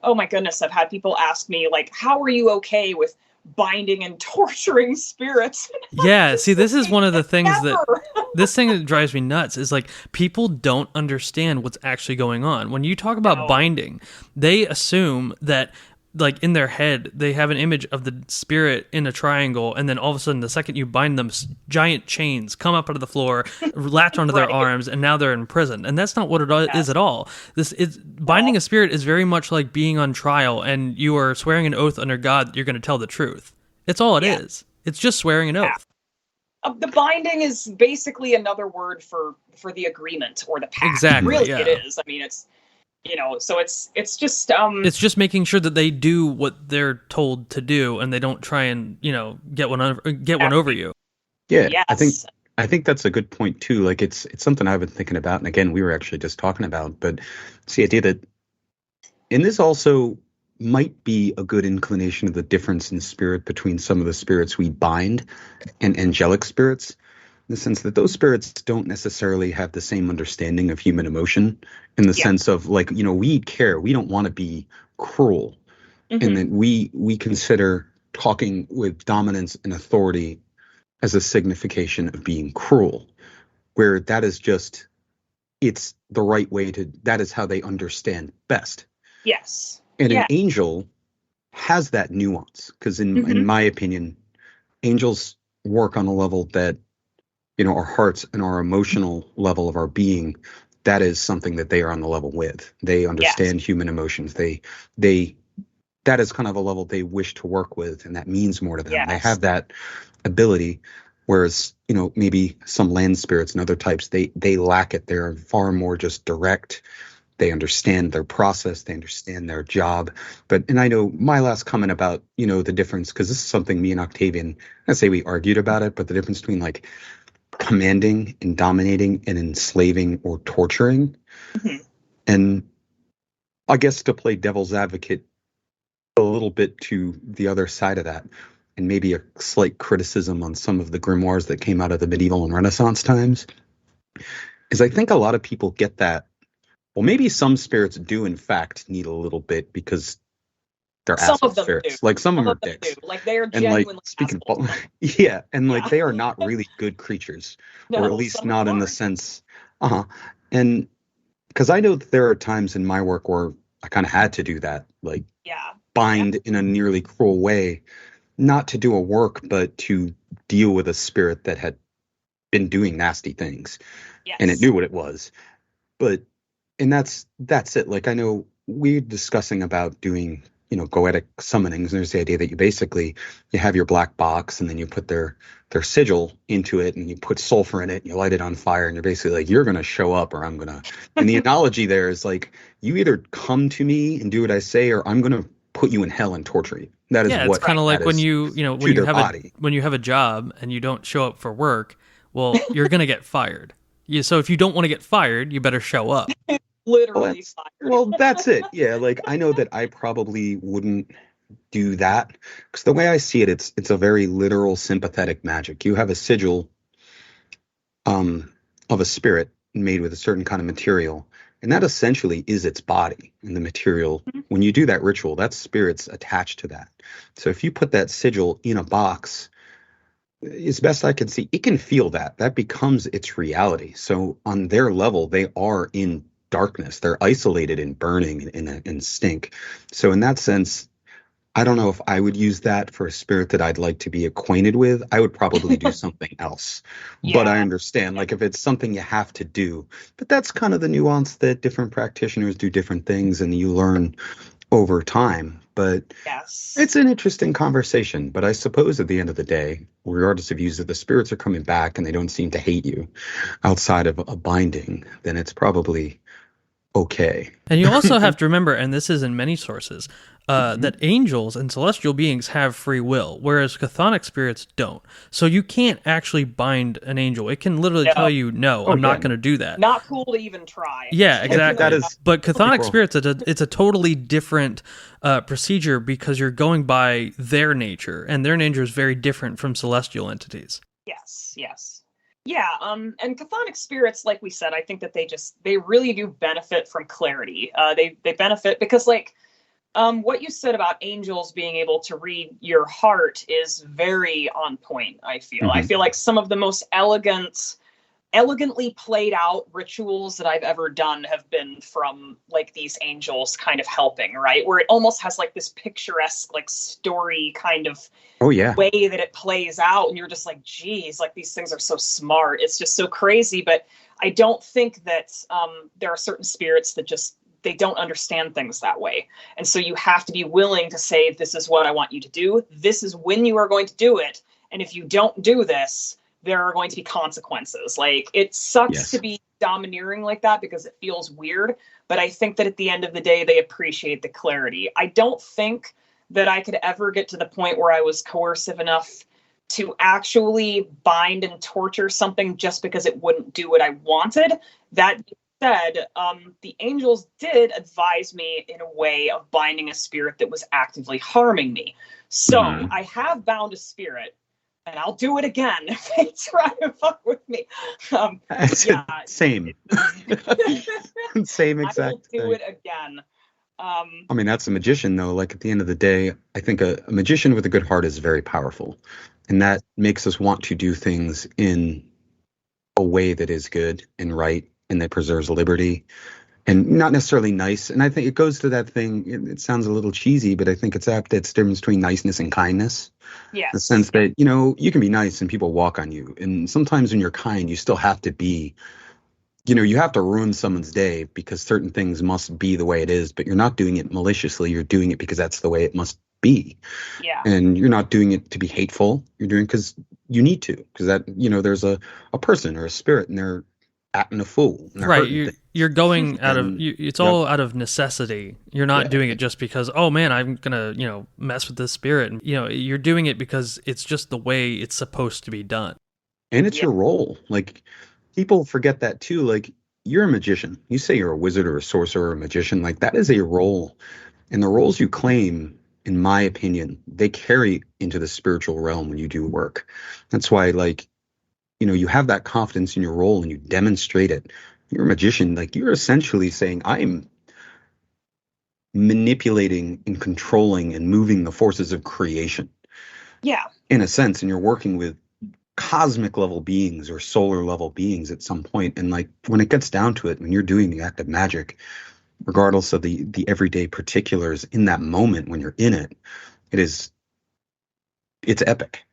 Oh my goodness, I've had people ask me, like, how are you okay with binding and torturing spirits? Yeah, see, this is one of the things this thing that drives me nuts is, like, people don't understand what's actually going on. When you talk about binding, they assume that, like, in their head, they have an image of the spirit in a triangle, and then all of a sudden, the second you bind them, giant chains come up out of the floor, latch onto their arms, and now they're in prison. And that's not what it is at all. Binding a spirit is very much like being on trial, and you are swearing an oath under God that you're going to tell the truth. It's all it is. It's just swearing an oath. The binding is basically another word for the agreement or the pact. Exactly. Really, it is. I mean, it's, you know, so it's just it's just making sure that they do what they're told to do, and they don't try and, you know, get one over you. Yeah, yes. I think that's a good point too. Like, it's something I've been thinking about, and again, we were actually just talking about. But it's the idea that, and this also might be a good inclination of the difference in spirit between some of the spirits we bind and angelic spirits, in the sense that those spirits don't necessarily have the same understanding of human emotion, in the sense of, like, we care. We don't want to be cruel. And that we consider talking with dominance and authority as a signification of being cruel, where that is just, it's the right way to, that is how they understand best. Yes. And an angel has that nuance, because in my opinion, angels work on a level that, our hearts and our emotional level of our being, that is something that they are on the level with. They understand human emotions. They that is kind of a level they wish to work with, and that means more to them. They have that ability, whereas, maybe some land spirits and other types, they lack it. They're far more just direct. They understand their process. They understand their job. And I know my last comment about, the difference, because this is something me and Octavian, I say we argued about it, but the difference between, like, commanding and dominating and enslaving or torturing. And I guess, to play devil's advocate a little bit to the other side of that, and maybe a slight criticism on some of the grimoires that came out of the medieval and Renaissance times, is I think a lot of people get that, well, maybe some spirits do in fact need a little bit, because they're asshole spirits. Like, some of them are dicks. Like, they are genuinely, and, like, speaking of, and like, they are not really good creatures, or at least not in the sense, and because I know that there are times in my work where I kind of had to do that, like, bind in a nearly cruel way, not to do a work, but to deal with a spirit that had been doing nasty things, and it knew what it was. And that's it. Like, I know we're discussing about doing, goetic summonings. There's the idea that you have your black box, and then you put their sigil into it, and you put sulfur in it, and you light it on fire, and you're basically like, you're going to show up, or I'm going to. And the analogy there is, like, you either come to me and do what I say, or I'm going to put you in hell and torture you. That is it's kind of like when when you have a job and you don't show up for work, well, you're going to get fired. So if you don't want to get fired, you better show up. Literally fired. Well, that's it. Yeah, like, I know that I probably wouldn't do that, because the way I see it, it's a very literal sympathetic magic. You have a sigil of a spirit made with a certain kind of material, and that essentially is its body and the material. When you do that ritual, that spirit's attached to that. So if you put that sigil in a box, as best I can see, it can feel that becomes its reality. So on their level, they are in darkness. They're isolated and burning and stink. So in that sense, I don't know if I would use that for a spirit that I'd like to be acquainted with. I would probably do something else. But I understand, like, if it's something you have to do. But that's kind of the nuance, that different practitioners do different things, and you learn over time. But it's an interesting conversation. But I suppose at the end of the day, regardless of you, if the spirits are coming back and they don't seem to hate you outside of a binding, then it's probably okay. And you also have to remember, and this is in many sources, that angels and celestial beings have free will, whereas chthonic spirits don't. So you can't actually bind an angel. It can literally tell you, no, I'm not going to do that. Not cool to even try. Yeah, exactly. But chthonic spirits, it's a totally different procedure, because you're going by their nature, and their nature is very different from celestial entities. Yes. Yeah, and chthonic spirits, like we said, I think that they really do benefit from clarity. They benefit because, like, what you said about angels being able to read your heart is very on point, I feel. I feel like some of the most elegantly played out rituals that I've ever done have been from, like, these angels kind of helping, right? Where it almost has, like, this picturesque, like, story kind of way that it plays out. And you're just like, geez, like, these things are so smart. It's just so crazy. But I don't think that there are certain spirits that just, they don't understand things that way. And so you have to be willing to say, this is what I want you to do. This is when you are going to do it. And if you don't do this, there are going to be consequences. Like, it sucks to be domineering like that, because it feels weird. But I think that at the end of the day, they appreciate the clarity. I don't think that I could ever get to the point where I was coercive enough to actually bind and torture something just because it wouldn't do what I wanted. That said, the angels did advise me in a way of binding a spirit that was actively harming me. So I have bound a spirit, and I'll do it again if they try to fuck with me. Yeah, Same. Same I will exact do thing. it again. I mean, that's a magician, though. Like at the end of the day, I think a magician with a good heart is very powerful. And that makes us want to do things in a way that is good and right and that preserves liberty and not necessarily nice. And I think it goes to that thing. It sounds a little cheesy, but I think it's apt. It's the difference between niceness and kindness. The Yes. sense that, you know, you can be nice and people walk on you. And sometimes when you're kind, you still have to be, you know, you have to ruin someone's day because certain things must be the way it is, but you're not doing it maliciously. You're doing it because that's the way it must be. Yeah. And you're not doing it to be hateful. You're doing it because you need to, because that, you know, there's a person or a spirit and they're acting a fool and they're Right, hurting things. you're going out of And it's yep, all out of necessity. You're not yeah. doing it just because, oh man, I'm gonna mess with this spirit. And, you're doing it because it's just the way it's supposed to be done. And it's Yeah. your role. Like people forget that too. Like you're a magician. You say you're a wizard or a sorcerer or a magician. Like that is a role. And the roles you claim, in my opinion, they carry into the spiritual realm when you do work. That's why, like, you know, you have that confidence in your role and you demonstrate it. You're a magician. Like you're essentially saying, I'm manipulating and controlling and moving the forces of creation Yeah. in a sense. And you're working with cosmic level beings or solar level beings at some point. And like when it gets down to it, when you're doing the act of magic, regardless of the everyday particulars in that moment when you're in it, it is it's epic.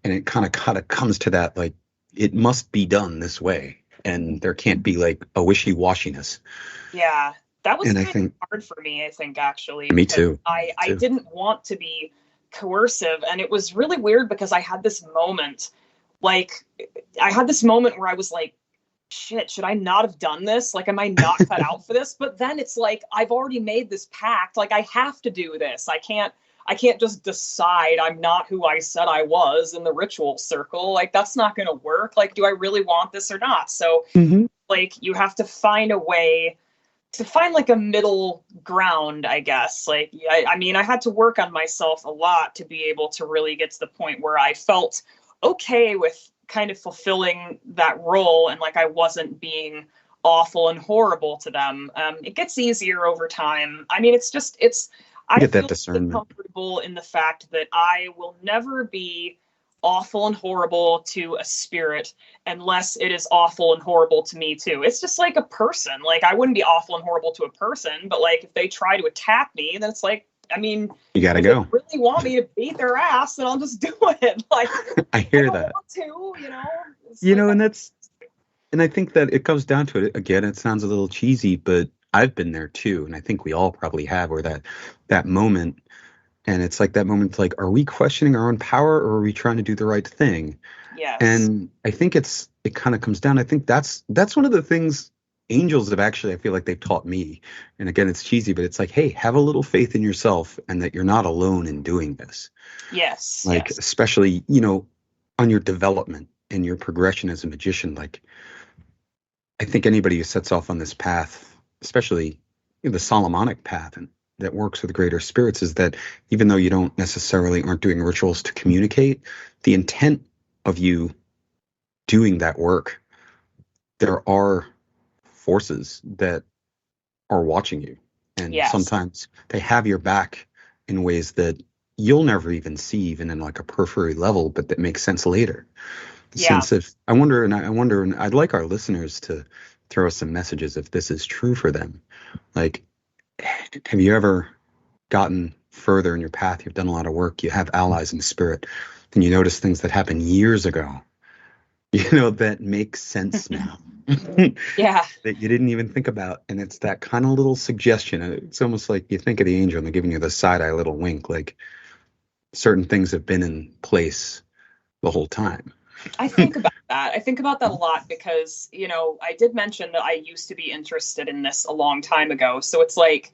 And it kind of comes to that like it must be done this way. And there can't be like a wishy-washiness. Yeah. That was And I kind of think hard for me, I think, actually, me because too. I Too. didn't want to be coercive. And it was really weird because I had this moment, like, I had this moment where I was like, shit, should I not have done this? Like, am I not cut out for this? But then it's like, I've already made this pact. Like, I have to do this. I can't just decide I'm not who I said I was in the ritual circle. Like, that's not going to work. Like, do I really want this or not? So, Hmm. like, you have to find a way to find like a middle ground, I guess. Like, I mean, I had to work on myself a lot to be able to really get to the point where I felt okay with kind of fulfilling that role and like I wasn't being awful and horrible to them. It gets easier over time. I mean, I Get that feel really discernment. comfortable in the fact that I will never be awful and horrible to a spirit unless it is awful and horrible to me too. It's just like a person. Like I wouldn't be awful and horrible to a person, but like if they try to attack me, then it's like, I mean, You got to if they go. really want me to beat their ass, then I'll just do it. Like I I hear don't that. want to, you know. It's You like know, and I think that it comes down to it. Again, it sounds a little cheesy, but I've been there too, and I think we all probably have, where that moment, and it's like that moment, like, are we questioning our own power or are we trying to do the right thing? yes, And I think it kind of comes down. I think that's one of the things angels have actually, I feel like they've taught me. And again, it's cheesy, but it's like, hey, have a little faith in yourself and that you're not alone in doing this. yes, Like, yes, especially, you know, on your development and your progression as a magician. Like, I think anybody who sets off on this path, especially the Solomonic path and that works with greater spirits, is that even though you don't necessarily aren't doing rituals to communicate, the intent of you doing that work, there are forces that are watching you. And yes, sometimes they have your back in ways that you'll never even see, even in like a periphery level, but that makes sense later. The yeah. sense of, I wonder, and I'd like our listeners to throw us some messages if this is true for them. Like, have you ever gotten further in your path? You've done a lot of work, you have allies in the spirit, and you notice things that happened years ago, you know, that make sense now. Yeah, That you didn't even think about. And it's that kind of little suggestion. It's almost like you think of the angel and they're giving you the side eye little wink, like certain things have been in place the whole time. I think about that. I think about that a lot because, I did mention that I used to be interested in this a long time ago. So it's like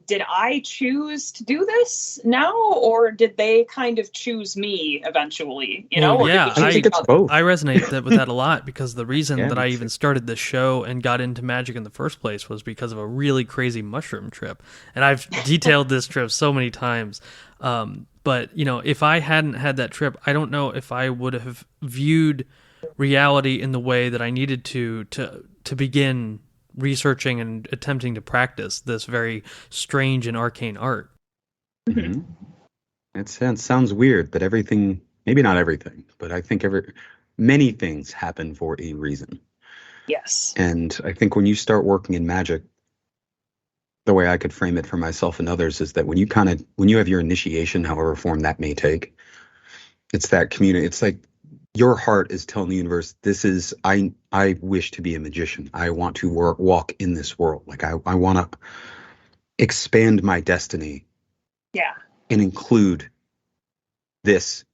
Did I choose to do this now, or did they kind of choose me eventually? Well, Or did yeah, we I choose think each it's other? both. I resonate with that a lot because the reason Yeah, that me I too. even started this show and got into magic in the first place was because of a really crazy mushroom trip. And I've detailed this trip so many times. But, if I hadn't had that trip, I don't know if I would have viewed reality in the way that I needed to begin researching and attempting to practice this very strange and arcane art. Mhm. Hmm. It sounds weird, but everything, maybe not everything, but I think many things happen for a reason. Yes. And I think when you start working in magic, the way I could frame it for myself and others is that when you have your initiation, however form that may take, it's that community. It's like your heart is telling the universe, this is, I wish to be a magician. I want to walk in this world. Like I want to expand my destiny Yeah. and include this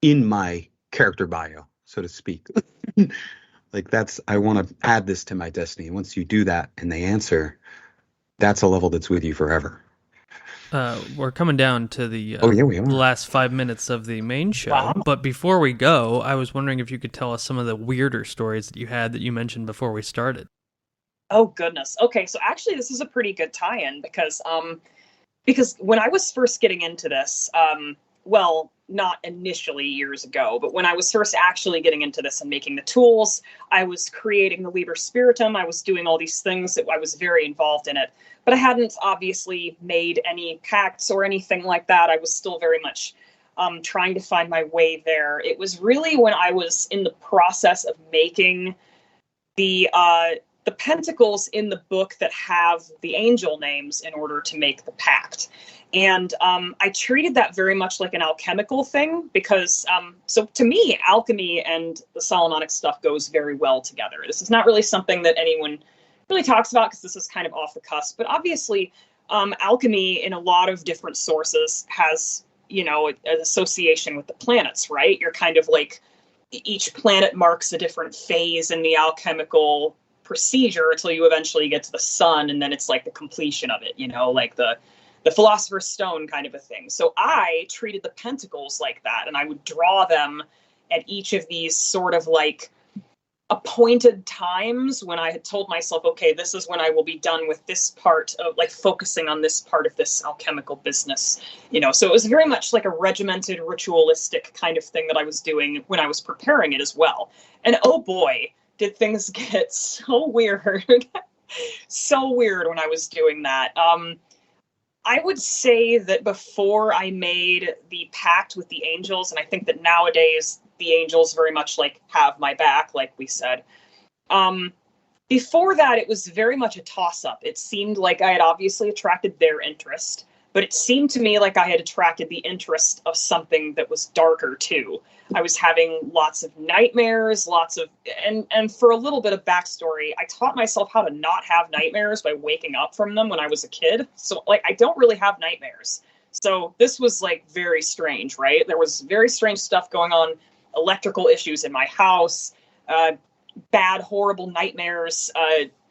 in my character bio, so to speak. Like I want to add this to my destiny. Once you do that and they answer, that's a level that's with you forever. We're coming down to the Oh yeah, we are. last 5 minutes of the main show, Wow. but before we go, I was wondering if you could tell us some of the weirder stories that you had that you mentioned before we started. Oh goodness. Okay, so actually this is a pretty good tie-in because when I was first getting into this, well, not initially years ago, but when I was first actually getting into this and making the tools, I was creating the Liber Spiritum. I was doing all these things that I was very involved in it, but I hadn't obviously made any pacts or anything like that. I was still very much trying to find my way there. It was really when I was in the process of making the uh, the pentacles in the book that have the angel names in order to make the pact. And I treated that very much like an alchemical thing because, so to me, alchemy and the Solomonic stuff goes very well together. This is not really something that anyone really talks about because this is kind of off the cusp. But obviously, alchemy in a lot of different sources has, an association with the planets, right? You're kind of like each planet marks a different phase in the alchemical procedure until you eventually get to the sun, and then it's like the completion of it, like the philosopher's stone kind of a thing. So I treated the pentacles like that, and I would draw them at each of these sort of like appointed times when I had told myself, okay, this is when I will be done with this part of like focusing on this part of this alchemical business. So it was very much like a regimented, ritualistic kind of thing that I was doing when I was preparing it as well. And oh boy, did things get so weird. So weird when I was doing that. I would say that before I made the pact with the angels, and I think that nowadays the angels very much like have my back, like we said. Um, Before that, it was very much a toss up. It seemed like I had obviously attracted their interest, but it seemed to me like I had attracted the interest of something that was darker too. I was having lots of nightmares, and for a little bit of backstory, I taught myself how to not have nightmares by waking up from them when I was a kid. So like I don't really have nightmares. So this was like very strange, right? There was very strange stuff going on, electrical issues in my house, bad, horrible nightmares,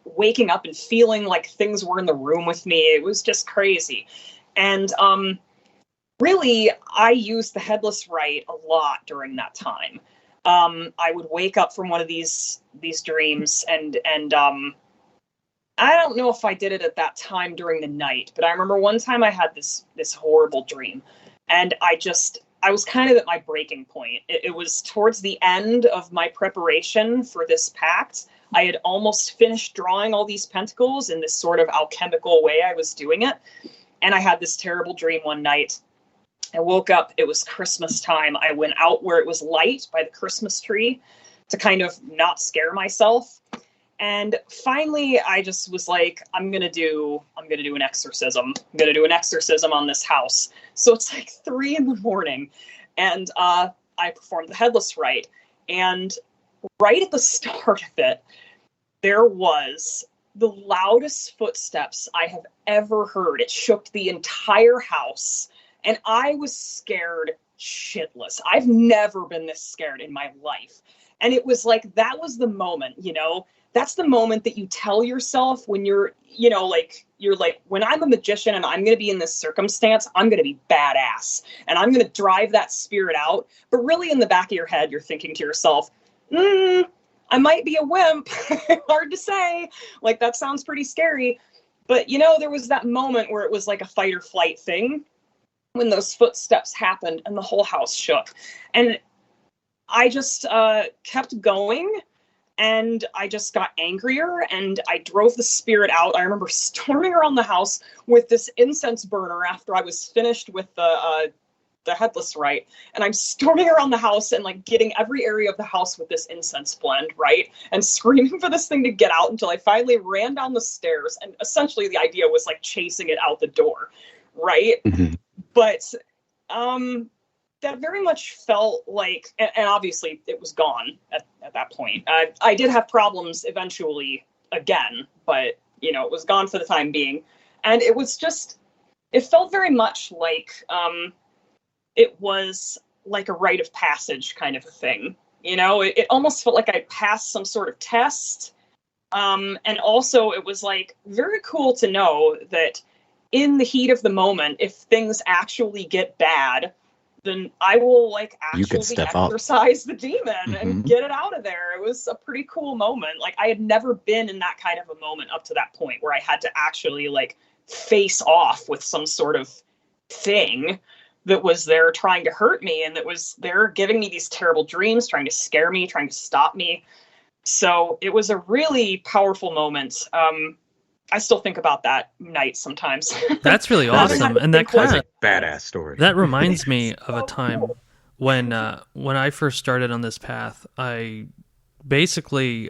waking up and feeling like things were in the room with me. It was just crazy. And really, I used the headless rite a lot during that time. I would wake up from one of these dreams, and I don't know if I did it at that time during the night, but I remember one time I had this horrible dream, and I was kind of at my breaking point. It was towards the end of my preparation for this pact. I had almost finished drawing all these pentacles in this sort of alchemical way I was doing it, and I had this terrible dream one night. I woke up, it was Christmas time. I went out where it was light by the Christmas tree to kind of not scare myself. And finally I just was like, I'm gonna do an exorcism. I'm gonna do an exorcism on this house. So it's like 3 a.m, and I performed the headless rite. And right at the start of it, there was the loudest footsteps I have ever heard. It shook the entire house, and I was scared shitless. I've never been this scared in my life. And it was like, that was the moment, that's the moment that you tell yourself when you're, you know, like, you're like, when I'm a magician and I'm going to be in this circumstance, I'm going to be badass and I'm going to drive that spirit out. But really in the back of your head, you're thinking to yourself, I might be a wimp. Hard to say. Like, that sounds pretty scary. But, you know, there was that moment where it was like a fight or flight thing when those footsteps happened and the whole house shook. And I just kept going. And I just got angrier and I drove the spirit out. I remember storming around the house with this incense burner after I was finished with the headless rite. And I'm storming around the house and like getting every area of the house with this incense blend, right? And screaming for this thing to get out until I finally ran down the stairs. And essentially the idea was like chasing it out the door, right? Mm-hmm. But that very much felt like, and obviously it was gone at that point. I did have problems eventually again, but, you know, it was gone for the time being. And it was just, it felt very much like it was like a rite of passage kind of a thing. You know, it almost felt like I passed some sort of test. And also it was like very cool to know that in the heat of the moment, if things actually get bad, then I will like actually exorcise the demon and get it out of there. It was a pretty cool moment. Like, I had never been in that kind of a moment up to that point where I had to actually like face off with some sort of thing that was there trying to hurt me and that was there giving me these terrible dreams, trying to scare me, trying to stop me. So it was a really powerful moment. I still think about that night sometimes. That's really awesome. And that kind of badass story. That reminds me of a time when I first started on this path. I basically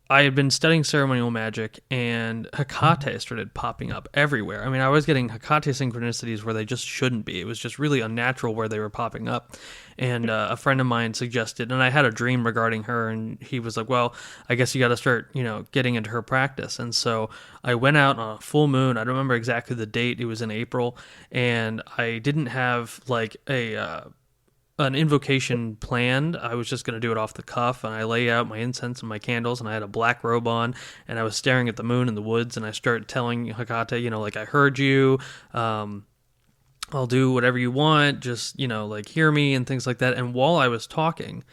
I had been studying ceremonial magic, and Hecate started popping up everywhere. I mean, I was getting Hecate synchronicities where they just shouldn't be. It was just really unnatural where they were popping up. And a friend of mine suggested, and I had a dream regarding her, and he was like, well, I guess you got to start, you know, getting into her practice. And so I went out on a full moon. I don't remember exactly the date. It was in April, and I didn't have like an invocation planned. I was just going to do it off the cuff, and I lay out my incense and my candles, and I had a black robe on, and I was staring at the moon in the woods, and I started telling Hecate, you know, like, I heard you, I'll do whatever you want, just, you know, like, hear me and things like that. And while I was talking,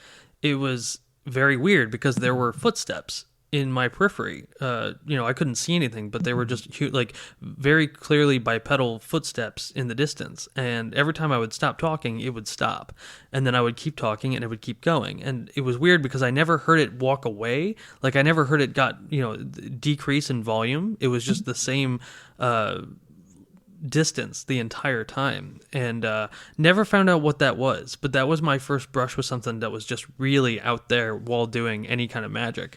it was very weird because there were footsteps in my periphery. You know, I couldn't see anything, but they were just like very clearly bipedal footsteps in the distance. And every time I would stop talking, it would stop. And then I would keep talking and it would keep going. And it was weird because I never heard it walk away. Like, I never heard it decrease in volume. It was just the same distance the entire time, and never found out what that was. But that was my first brush with something that was just really out there while doing any kind of magic.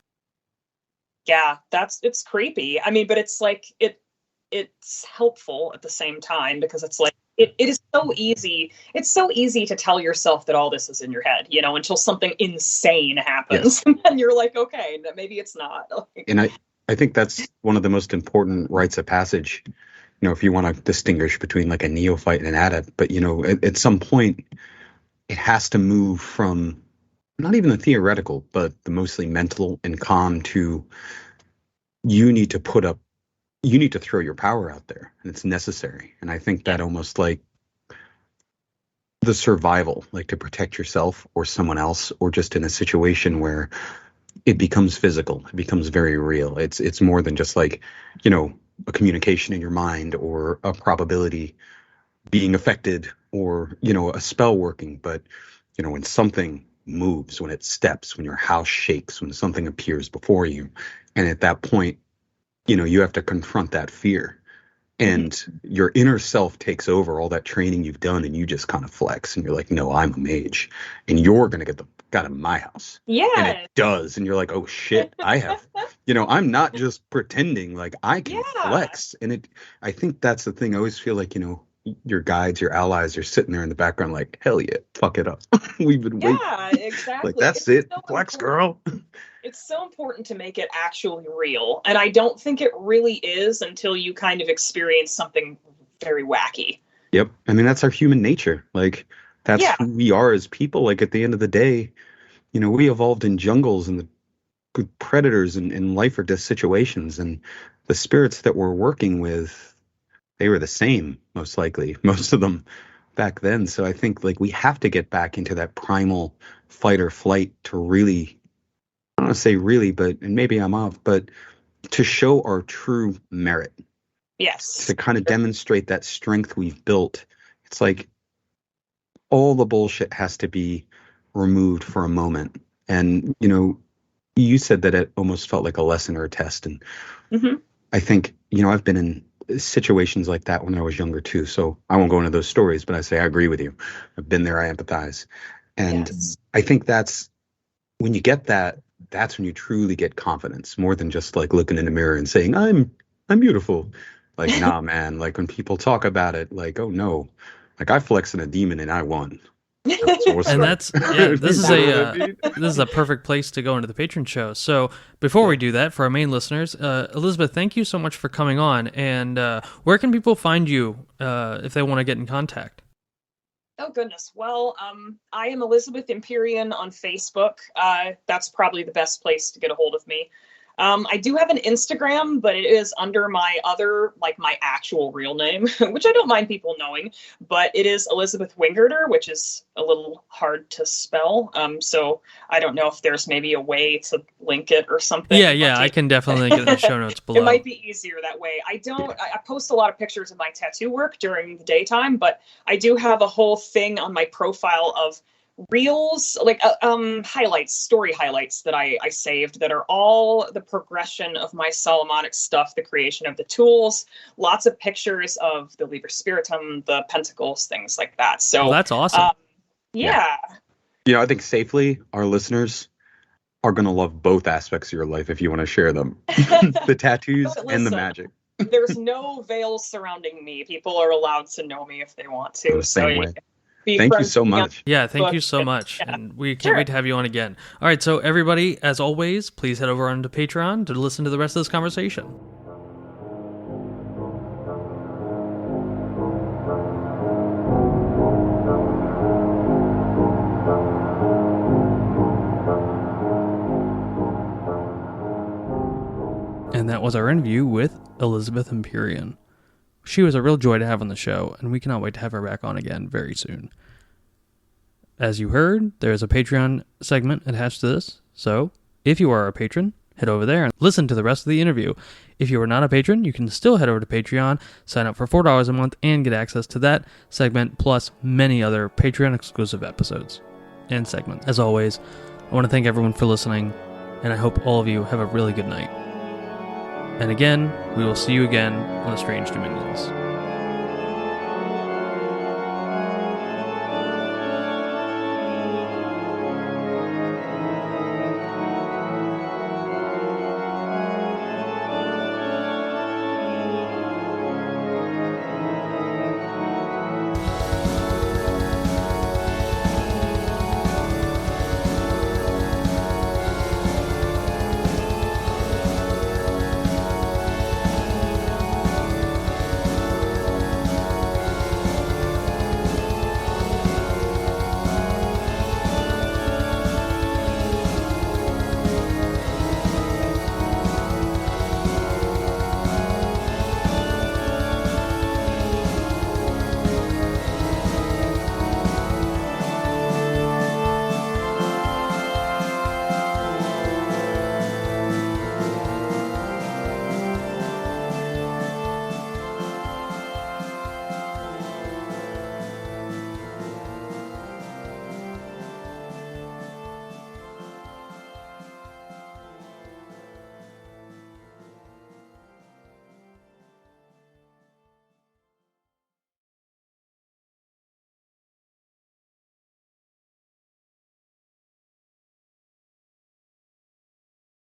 Yeah, it's creepy. I mean, but it's like it's helpful at the same time because it's like it is so easy. It's so easy to tell yourself that all this is in your head, you know, until something insane happens. Yes. And you're like, okay, maybe it's not. And I think that's one of the most important rites of passage, you know, if you want to distinguish between like a neophyte and an adept. But, you know, at some point it has to move from not even the theoretical, but the mostly mental and calm to you need to throw your power out there, and it's necessary. And I think that almost like the survival, like to protect yourself or someone else, or just in a situation where it becomes physical, it becomes very real. It's more than just like, you know, a communication in your mind or a probability being affected or, you know, a spell working. But, you know, when something moves, when it steps, when your house shakes, when something appears before you, and at that point, you know, you have to confront that fear, and your inner self takes over all that training you've done, and you just kind of flex, and you're like, no, I'm a mage, and you're gonna get the god in my house. Yeah, and it does, and you're like, oh shit, I have, you know, I'm not just pretending, like I can flex. And I think that's the thing. I always feel like, you know, your guides, your allies are sitting there in the background like, hell yeah, fuck it up. We've been waiting. Yeah, exactly. Like, that's it. So flex, girl. It's so important to make it actually real. And I don't think it really is until you kind of experience something very wacky. Yep. I mean, that's our human nature. Like, that's who we are as people. Like, at the end of the day, you know, we evolved in jungles in the good predators in life or death situations, and the spirits that we're working with, they were the same, most likely, most of them back then. So I think like we have to get back into that primal fight or flight to really, I don't want to say really, but, and maybe I'm off, but to show our true merit, Yes. to kind of demonstrate that strength we've built. It's like all the bullshit has to be removed for a moment. And, you know, you said that it almost felt like a lesson or a test. And I think, you know, I've been in situations like that when I was younger too. So I won't go into those stories, but I say I agree with you. I've been there. I empathize. And I think that's when you get that, that's when you truly get confidence, more than just like looking in the mirror and saying, I'm beautiful. Like, nah, man. Like when people talk about it, like, oh no, like I flexed in a demon and I won. And that's this is a perfect place to go into the patron show. So before we do that, for our main listeners, Elizabeth, thank you so much for coming on. And where can people find you if they want to get in contact? Oh goodness. Well, I am Elizabeth Empyrean on Facebook. That's probably the best place to get a hold of me. I do have an Instagram, but it is under my other, like my actual real name, which I don't mind people knowing, but it is Elizabeth Wingerter, which is a little hard to spell. So I don't know if there's maybe a way to link it or something. Yeah, I can definitely get in the show notes below. It might be easier that way. I post a lot of pictures of my tattoo work during the daytime, but I do have a whole thing on my profile of reels, like highlights, story highlights that I saved that are all the progression of my Solomonic stuff, the creation of the tools, lots of pictures of the Liber Spiritum, the pentacles, things like that. So that's awesome. Yeah. You know, I think safely our listeners are going to love both aspects of your life if you want to share them. The tattoos and the magic. There's no veils surrounding me. People are allowed to know me if they want to. Same way. Thank you so much. Yeah, thank you so much. Yeah. And we can't wait to have you on again. All right, so everybody, as always, please head over onto Patreon to listen to the rest of this conversation. And that was our interview with Elizabeth Empyrean. She was a real joy to have on the show, and we cannot wait to have her back on again very soon. As you heard, there is a Patreon segment attached to this, so if you are a patron, head over there and listen to the rest of the interview. If you are not a patron, you can still head over to Patreon, sign up for $4 a month, and get access to that segment, plus many other Patreon-exclusive episodes and segments. As always, I want to thank everyone for listening, and I hope all of you have a really good night. And again, we will see you again on the Strange Dominions.